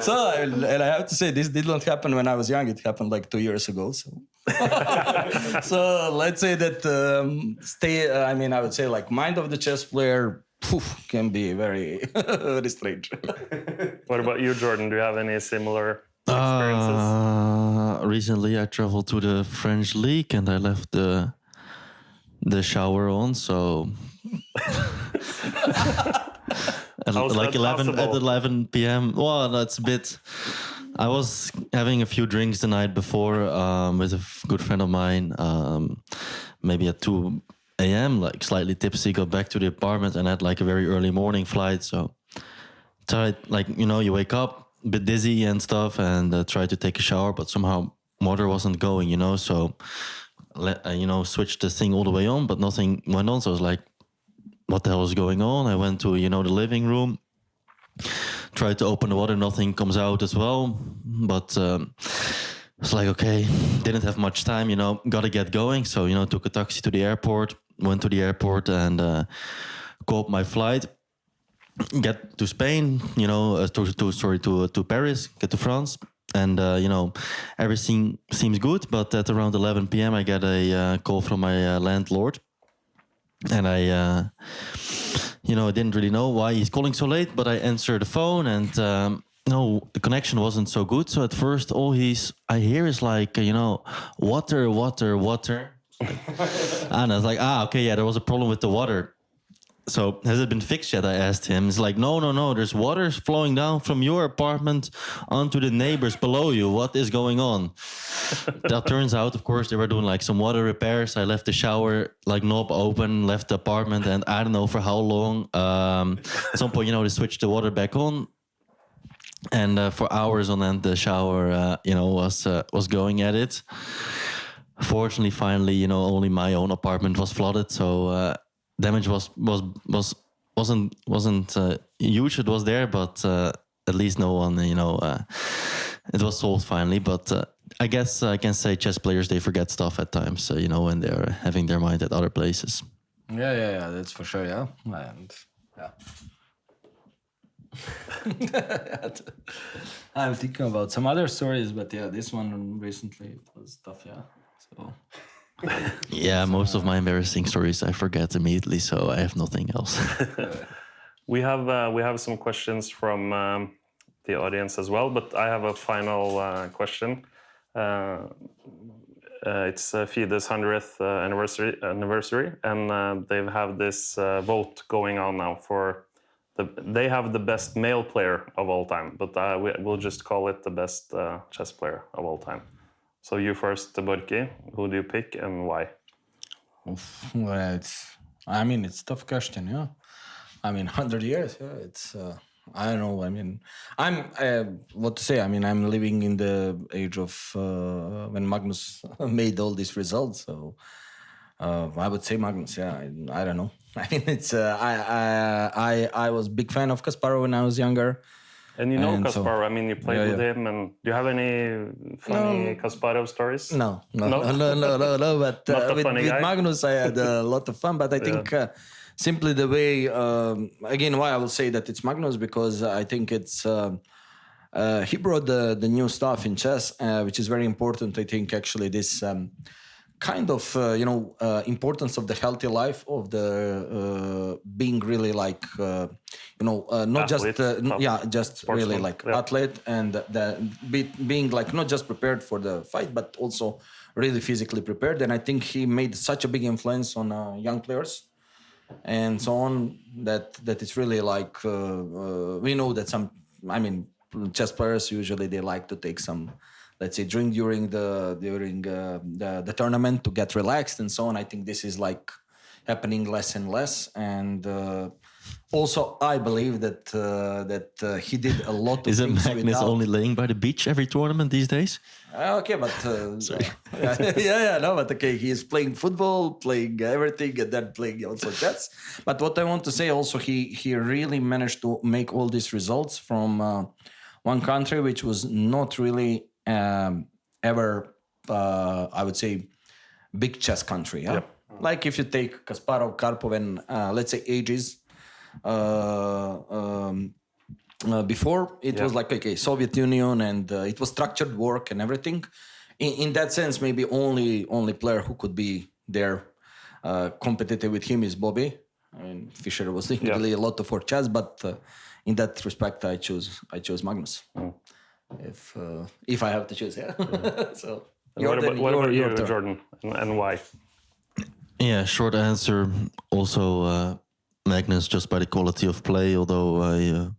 So, and I have to say, this did not happen when I was young. It happened like 2 years ago, so. So let's say that I would say like mind of the chess player can be very, very strange.
What about you, Jorden? Do you have any similar experiences?
Recently, I traveled to the French League and I left the shower on, so at like 11 p.m. Well, that's a bit. I was having a few drinks the night before with a good friend of mine. Maybe at 2 a.m., like slightly tipsy, got back to the apartment and had like a very early morning flight. So tried, like, you wake up a bit dizzy and stuff and try to take a shower, but somehow water wasn't going, so switched the thing all the way on, but nothing went on. So I was like, what the hell is going on? I went to, the living room, tried to open the water, nothing comes out as well. But it's like, okay, didn't have much time, got to get going. So, took a taxi to the airport, went to the airport and caught my flight, get to Spain, to Paris, get to France. And, everything seems good. But at around 11 p.m., I get a call from my landlord. And I didn't really know why he's calling so late, but I answered the phone and the connection wasn't so good. So at first, all I hear is like, water, water, water. And I was like, okay, there was a problem with the water. So has it been fixed yet? I asked him. It's like, no. There's water flowing down from your apartment onto the neighbors below you. What is going on? That turns out, of course, they were doing like some water repairs. I left the shower like knob open, left the apartment, and I don't know for how long. At some point, they switched the water back on. And for hours on end, the shower, was going at it. Fortunately, finally, only my own apartment was flooded. So damage wasn't huge. It was there, but at least no one, it was solved finally. But I guess I can say chess players, they forget stuff at times, when they're having their mind at other places.
Yeah, that's for sure, yeah. And I'm thinking about some other stories, but this one recently it was tough, So
yeah, most of my embarrassing stories I forget immediately, so I have nothing else.
We have some questions from the audience as well, but I have a final question. It's FIDE's 100th anniversary, and they have this vote going on now for they have the best male player of all time, but we'll just call it the best chess player of all time. So you first, Borki. Who do you pick and why?
Well, it's a tough question, 100 years, it's I don't know. I'm what to say. I'm living in the age of when Magnus made all these results. So I would say Magnus. Yeah, I don't know. It's I was a big fan of Kasparov when I was younger.
And Kasparov. You played with him. And do you have any funny Kasparov stories?
No. But with
guy?
Magnus, I had a lot of fun. But I think. Simply the way, again, why I will say that it's Magnus, because I think it's, he brought the new stuff in chess, which is very important. I think actually this kind of, importance of the healthy life, of the being really like, not
athlete,
just really like athlete, and being like not just prepared for the fight, but also really physically prepared. And I think he made such a big influence on young players and so on, that it's really like we know that chess players usually they like to take some, let's say, drink during the tournament to get relaxed and so on. I think this is like happening less and less, and Also, I believe that he did a lot of
Isn't
things
Magnus
without.
only laying by the beach every tournament these days?
Okay, but no, but okay, he is playing football, playing everything, and then playing also chess. But what I want to say also, he really managed to make all these results from one country which was not really ever, I would say, big chess country. Yeah, like if you take Kasparov, Karpov, and let's say ages. Before it was like Soviet Union, and it was structured work and everything. In that sense, maybe only player who could be there competitive with him is Bobby. I mean, Fischer was doing really a lot for chess, but in that respect, I chose Magnus. If I have to choose, So
What about you,
turn.
Jordan, and why?
Yeah, short answer. Also, Magnus, just by the quality of play. Although I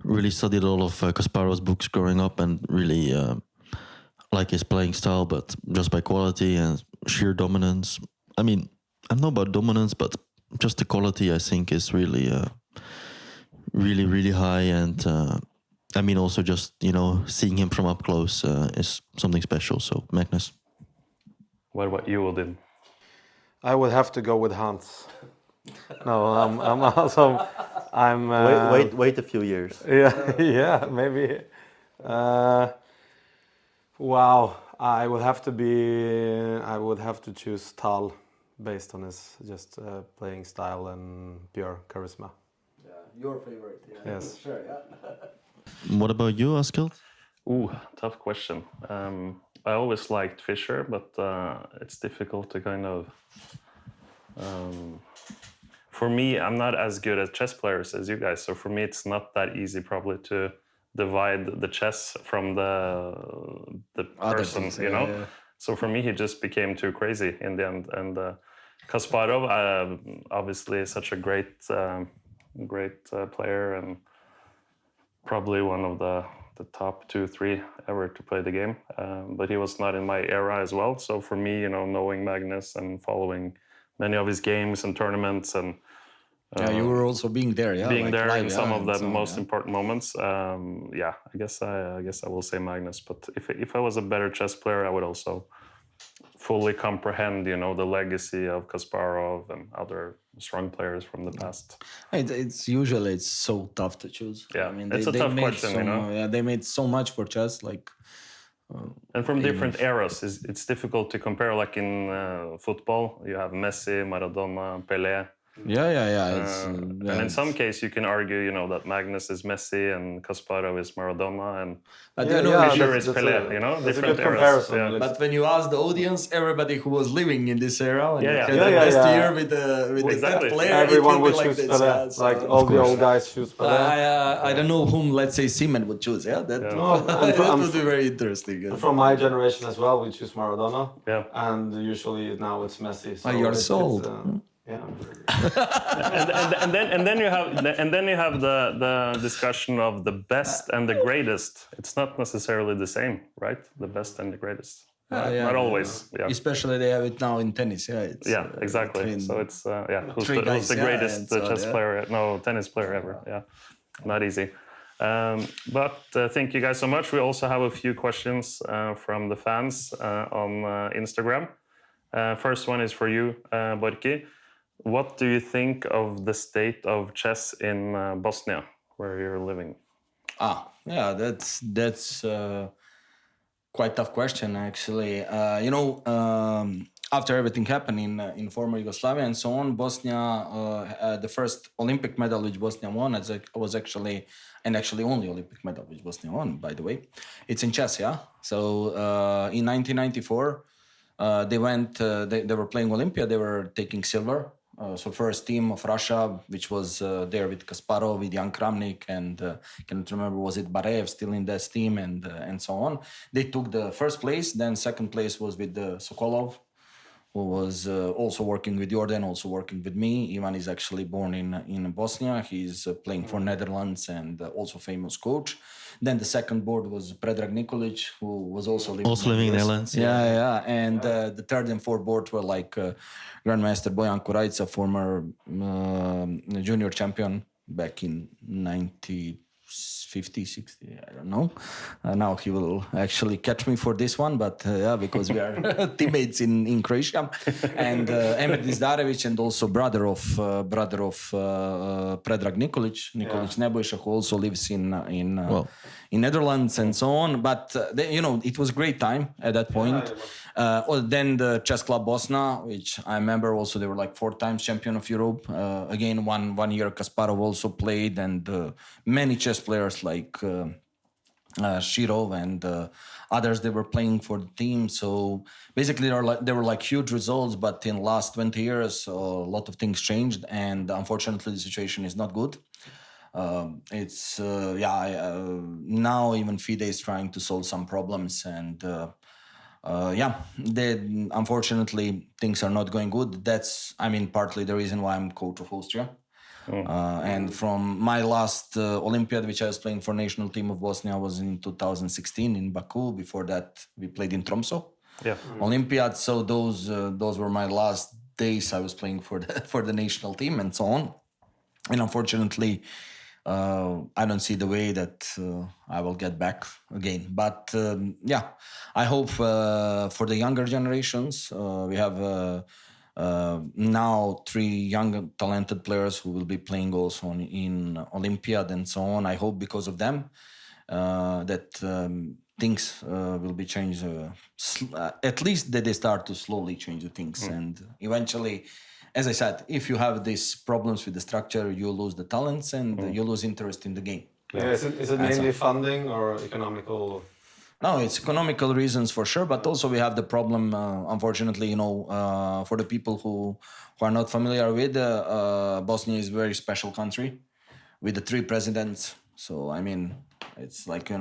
really studied all of Kasparov's books growing up and really like his playing style, but just by quality and sheer dominance. I mean, I don't know about dominance, but just the quality I think is really, really high. And I mean, also just seeing him from up close is something special. So Magnus.
What about you, Odin?
I would have to go with Hans. No, I'm
Wait a few years.
yeah, maybe. Wow, I would have to choose Tal based on his just playing style and pure charisma.
Yeah, your favorite. Yeah.
Yes.
Sure. Yeah.
What about you, Askild?
Ooh, tough question. I always liked Fischer, but it's difficult to kind of. For me, I'm not as good at chess players as you guys, so for me, it's not that easy probably to divide the chess from the person,
things,
you know.
yeah.
So for me, he just became too crazy in the end. And Kasparov, obviously, is such a great player and probably one of the top 2-3 ever to play the game. But he was not in my era as well. So for me, knowing Magnus and following many of his games and tournaments and
You were also being there,
being
like
there
live,
in some of the
and so on,
most important moments. I guess I will say Magnus. But if I was a better chess player, I would also fully comprehend, the legacy of Kasparov and other strong players from the past.
It's so tough to choose.
Yeah,
I mean,
it's a tough question,
Yeah, they made so much for chess, like.
And from different eras, it's difficult to compare. Like in football, you have Messi, Maradona, Pelé.
Yeah.
And in some case, you can argue, that Magnus is Messi and Kasparov is Maradona, and Fischer is Pelé.
That's
Different
a good
eras.
comparison.
Yeah.
But when you ask the audience, everybody who was living in this era, and
Yeah.
the best year with
Exactly.
that player,
Everyone
it
would
will be like
choose
this.
Pelé.
So
Like all the old guys choose Pelé.
I don't know whom, let's say, Niemann would choose. Yeah, that would be very interesting.
From my generation as well, we choose Maradona.
Yeah.
And usually now it's Messi. So
you're sold.
Yeah.
and then you have the discussion of the best and the greatest. It's not necessarily the same, right? The best and the greatest. Not always. Yeah.
Especially they have it now in tennis. Yeah. It's,
Exactly. So it's who's
three
the
guys,
greatest
and so
chess player? No, tennis player ever. Yeah, not easy. But thank you guys so much. We also have a few questions from the fans on Instagram. First one is for you, Borki. What do you think of the state of chess in Bosnia, where you're living?
That's quite tough question actually. After everything happened in former Yugoslavia and so on, Bosnia, the first Olympic medal which Bosnia won was actually only Olympic medal which Bosnia won, by the way. It's in chess, yeah. So in 1994, they were playing Olympiad. They were taking silver. So first team of Russia, which was there with Kasparov, with Jan Kramnik, and can't remember, was it Bareev still in that team, and so on. They took the first place. Then second place was with Sokolov, who was also working with Jorden, also working with me. Ivan is actually born in Bosnia. He's playing for Netherlands and also famous coach. Then the second board was Predrag Nikolic, who was also living
in Netherlands.
Yeah. And the third and fourth board were like Grandmaster Bojan Kurajca, former junior champion back in 50, 60, I don't know. Now he will actually catch me for this one, but because we are teammates in Croatia. And Emir Dizdarevic, and also brother of Predrag Nikolic Nebojša, who also lives in Netherlands and so on. But it was a great time at that point. Then the Chess Club Bosnia, which I remember also, they were like 4 times champion of Europe. Again, one year Kasparov also played, and many chess players like Shirov and others, they were playing for the team. So basically there were like huge results, but in the last 20 years a lot of things changed, and unfortunately the situation is not good. Now even FIDE is trying to solve some problems, and unfortunately things are not going good. That's partly the reason why I'm coach of Austria. And from my last Olympiad, which I was playing for national team of Bosnia, was in 2016 in Baku. Before that, we played in Tromsø. Olympiad. So those were my last days I was playing for the national team and so on. And unfortunately, I don't see the way that I will get back again. But I hope for the younger generations, we have now 3 young talented players who will be playing also in Olympiad and so on. I hope because of them that things will be changed. At least that they start to slowly change the things. And eventually, as I said, if you have these problems with the structure, you lose the talents and you lose interest in the game.
Is it mainly funding or economical?
No, it's economical reasons for sure, but also we have the problem, unfortunately, for the people who are not familiar with, Bosnia is a very special country with the 3 presidents. So, it's like,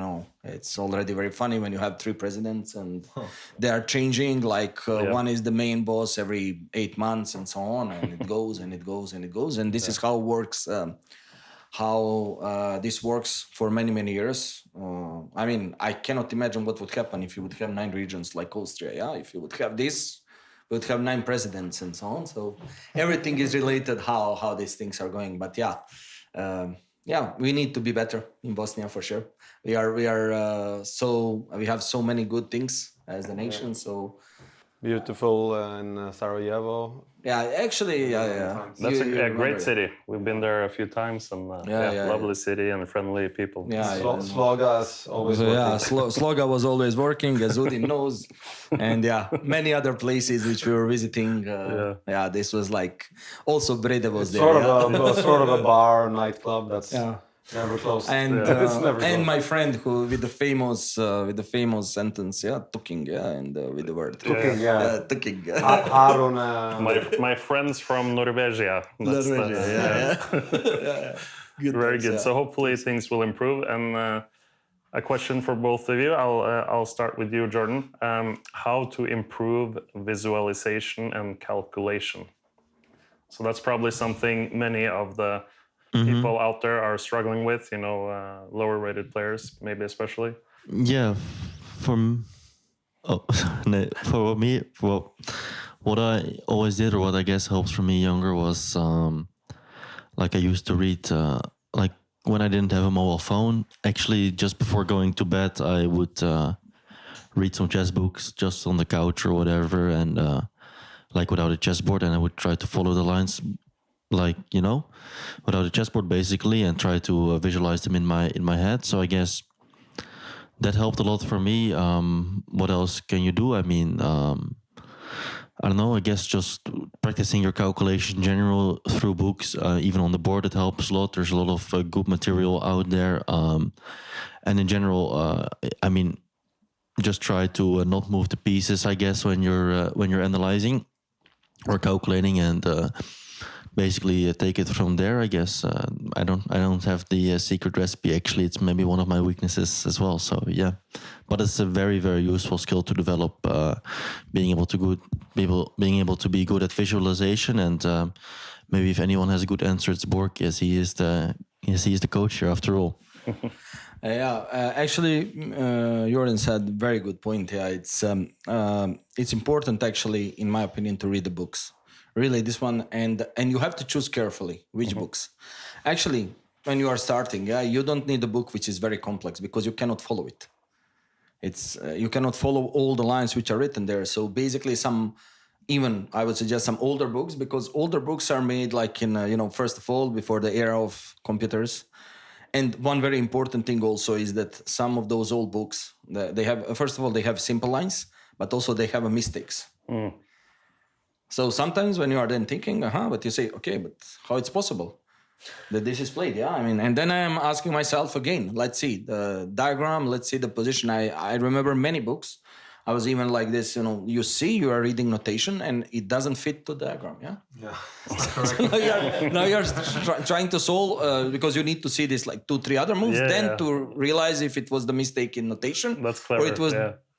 it's already very funny when you have 3 presidents and they are changing, one is the main boss every 8 months and so on, and it goes and it goes and it goes. And this is how it works. This works for many, many years. I cannot imagine what would happen if you would have 9 regions like Austria. If you would have this, we would have 9 presidents and so on. So everything is related how these things are going. But we need to be better in Bosnia for sure. We have so many good things as a nation. So
beautiful in Sarajevo.
That's a great city. We've been there a few times, and lovely city and friendly people.
Sloga is always working.
Sloga was always working, as Udin knows, and many other places which we were visiting. This was like also Brede was there.
Sort of a bar, nightclub. That's never closed.
And my friend who with the famous sentence, tuking, and with the word
tuking,
tuking.
My friends from Norway. Good. Very good. So hopefully things will improve. And a question for both of you. I'll start with you, Jorden. How to improve visualization and calculation? So that's probably something many of the people out there are struggling with, lower rated players, maybe especially.
Yeah, for me, what I always did, or what I guess helps for me younger, was I used to read, when I didn't have a mobile phone, actually just before going to bed, I would read some chess books just on the couch or whatever, and without a chessboard, and I would try to follow the lines without a chessboard basically, and try to visualize them in my head. So I guess that helped a lot for me. What else can you do? I don't know, I guess just practicing your calculation in general through books, even on the board, it helps a lot. There's a lot of good material out there. And in general, just try to not move the pieces, I guess, when you're analyzing or calculating, and basically take it from there, I guess. I don't have the secret recipe. Actually, it's maybe one of my weaknesses as well. So yeah, but it's a very, very useful skill to develop. Being able to be good at visualization, and maybe if anyone has a good answer, it's Borki, as he is the coach here after all.
Actually, Jorden said very good point. Yeah, it's important actually, in my opinion, to read the books. Really, this one, and you have to choose carefully which books. Actually, when you are starting, you don't need a book which is very complex because you cannot follow it. You cannot follow all the lines which are written there. So basically, I would suggest some older books, because older books are made like in first of all before the era of computers. And one very important thing also is that some of those old books, they have, first of all, they have simple lines, but also they have mistakes. So sometimes when you are then thinking, but you say, okay, but how it's possible that this is played? Yeah, I mean, and then I am asking myself again, let's see the diagram, let's see the position. I remember many books. I was even like this, you are reading notation and it doesn't fit to diagram, yeah?
Yeah.
So now you're trying to solve, because you need to see this like 2-3 other moves, then to realize if it was the mistake in notation.
That's clever,
or it was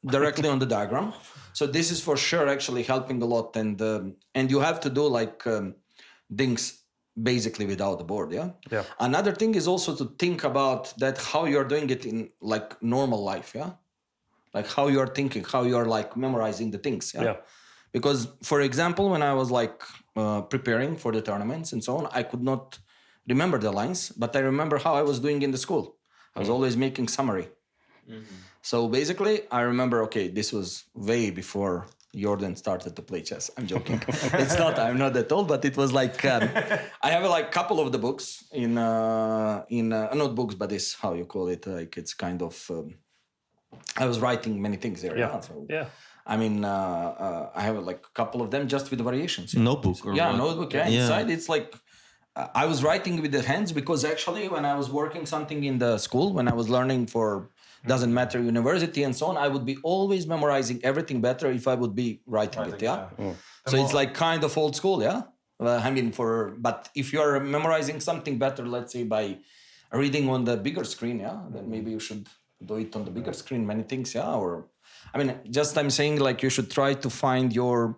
directly on the diagram. So this is for sure actually helping a lot. And you have to do like things basically without the board, yeah? Another thing is also to think about that how you're doing it in like normal life, yeah? Like how you are thinking, how you are like memorizing the things. Yeah. Because, for example, when I was like preparing for the tournaments and so on, I could not remember the lines, but I remember how I was doing in the school. I was always making summary. So basically, I remember, okay, this was way before Jorden started to play chess. I'm joking. I'm not that old, but it was like, I have like a couple of the books in not books, but this, how you call it, like it's kind of... I was writing many things there. I mean, I have like a couple of them just with the variations.
Notebook.
Notebook. Inside it's like I was writing with the hands, because actually when I was working something in the school, when I was learning for doesn't matter university and so on, I would be always memorizing everything better if I would be writing it. So it's like kind of old school. But if you are memorizing something better, let's say by reading on the bigger screen, then maybe you should do it on the bigger screen, many things, or I mean, just I'm saying like you should try to find your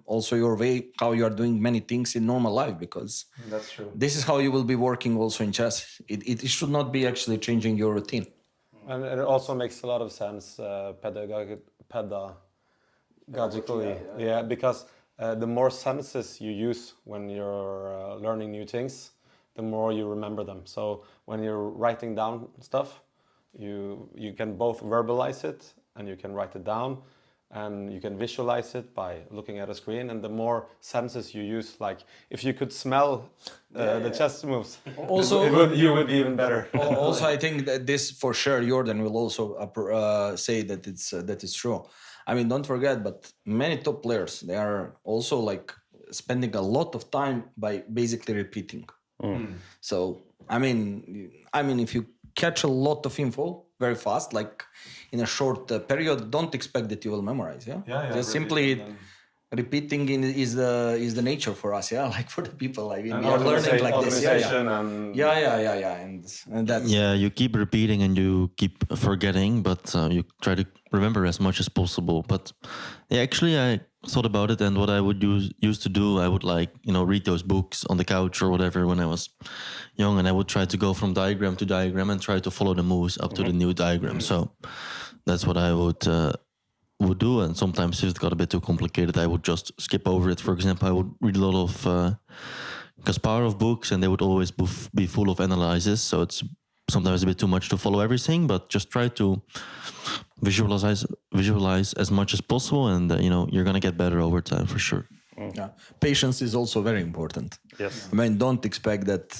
way, how you are doing many things in normal life, because
that's true.
This is how you will be working also in chess. It should not be actually changing your routine.
And it also makes a lot of sense pedagogically, because the more senses you use when you're learning new things, the more you remember them. So when you're writing down stuff, you can both verbalize it and you can write it down, and you can visualize it by looking at a screen. And the more senses you use, like if you could smell the chess moves, also you would be even better.
Also, I think that this for sure, Jorden will also say that that is true. I mean, don't forget, but many top players, they are also like spending a lot of time by basically repeating. So I mean, if you catch a lot of info very fast, like in a short period, don't expect that you will memorize. Just simply repeating is the nature for us. Like for the people, I mean, we are learning like this. And that's
you keep repeating and you keep forgetting, but you try to remember as much as possible. But actually, I thought about it, and what I would used to do, I would read those books on the couch or whatever when I was young, and I would try to go from diagram to diagram and try to follow the moves up to the new diagram. So that's what I would do. And sometimes if it got a bit too complicated, I would just skip over it. For example, I would read a lot of Kasparov books, and they would always be full of analysis. So it's sometimes a bit too much to follow everything, but just try to visualize as much as possible, and you're gonna get better over time for sure.
Patience is also very important.
Yes.
I mean, don't expect that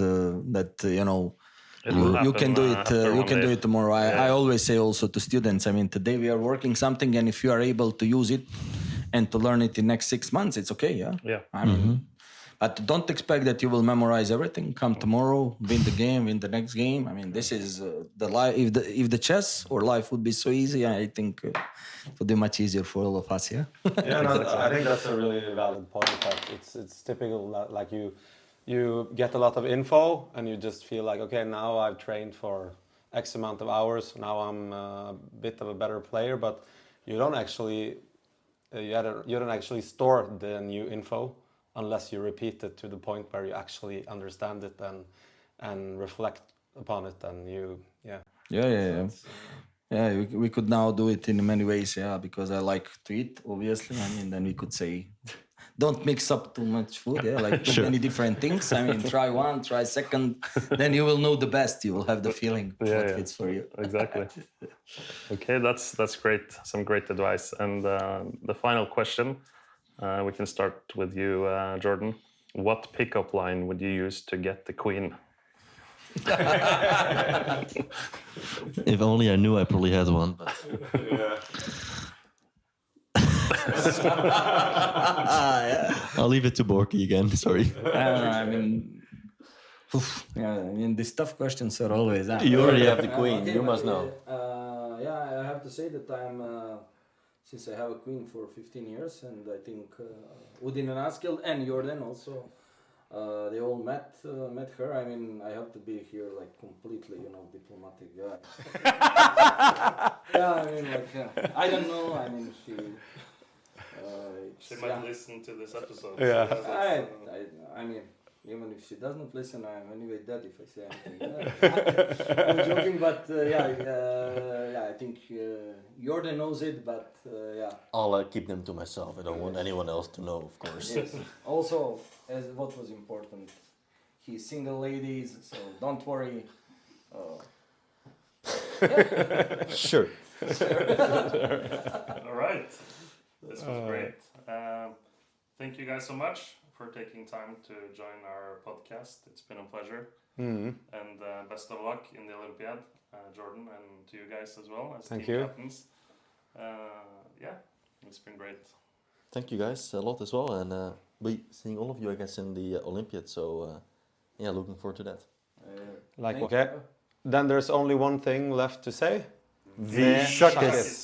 you can do it. You can do it tomorrow. I always say also to students. I mean, today we are working something, and if you are able to use it and to learn it in next 6 months, it's okay. I mean, but don't expect that you will memorize everything. Come tomorrow, win the game, win the next game. I mean, this is the life. If the chess or life would be so easy, I think it would be much easier for all of us.
I think that's a really valid point. That it's typical that like you get a lot of info and you just feel like, okay, now I've trained for X amount of hours. Now I'm a bit of a better player, but you don't actually you don't actually store the new info unless you repeat it to the point where you actually understand it and reflect upon it, and
we could now do it in many ways, because I like to eat, obviously. I mean, then we could say, don't mix up too much food, like too many different things. I mean, try one, try second, then you will know the best. You will have the feeling what fits for you.
Exactly. Okay, that's great. Some great advice. And the final question, we can start with you, Jorden. What pickup line would you use to get the queen?
If only I knew I probably had one. But... I'll leave it to Borki again. Sorry.
I mean, these tough questions are always.
You already have the queen. You must know.
I have to say that I'm. Since I have a queen for 15 years, and I think Udin and Askild and Jorden also, they all met her. I mean, I have to be here like completely, diplomatic guy. I mean, I don't know. I mean,
She might listen to this episode.
I mean, even if she doesn't listen, I'm anyway dead if I say anything. I'm joking, but I think Jorden knows it, but
I'll keep them to myself. I don't want anyone else to know, of course.
Yes. Also, as what was important, he's single, ladies, so don't worry.
Sure.
All right. This was great. Thank you guys so much for taking time to join our podcast. It's been a pleasure. And best of luck in the Olympiad, Jorden, and to you guys as well as
Thank
team
you.
captains. It's been great.
Thank you guys a lot as well, and we'll be seeing all of you, I guess, in the Olympiad. So, looking forward to that.
Okay. Then there's only one thing left to say.
Vi sköttes.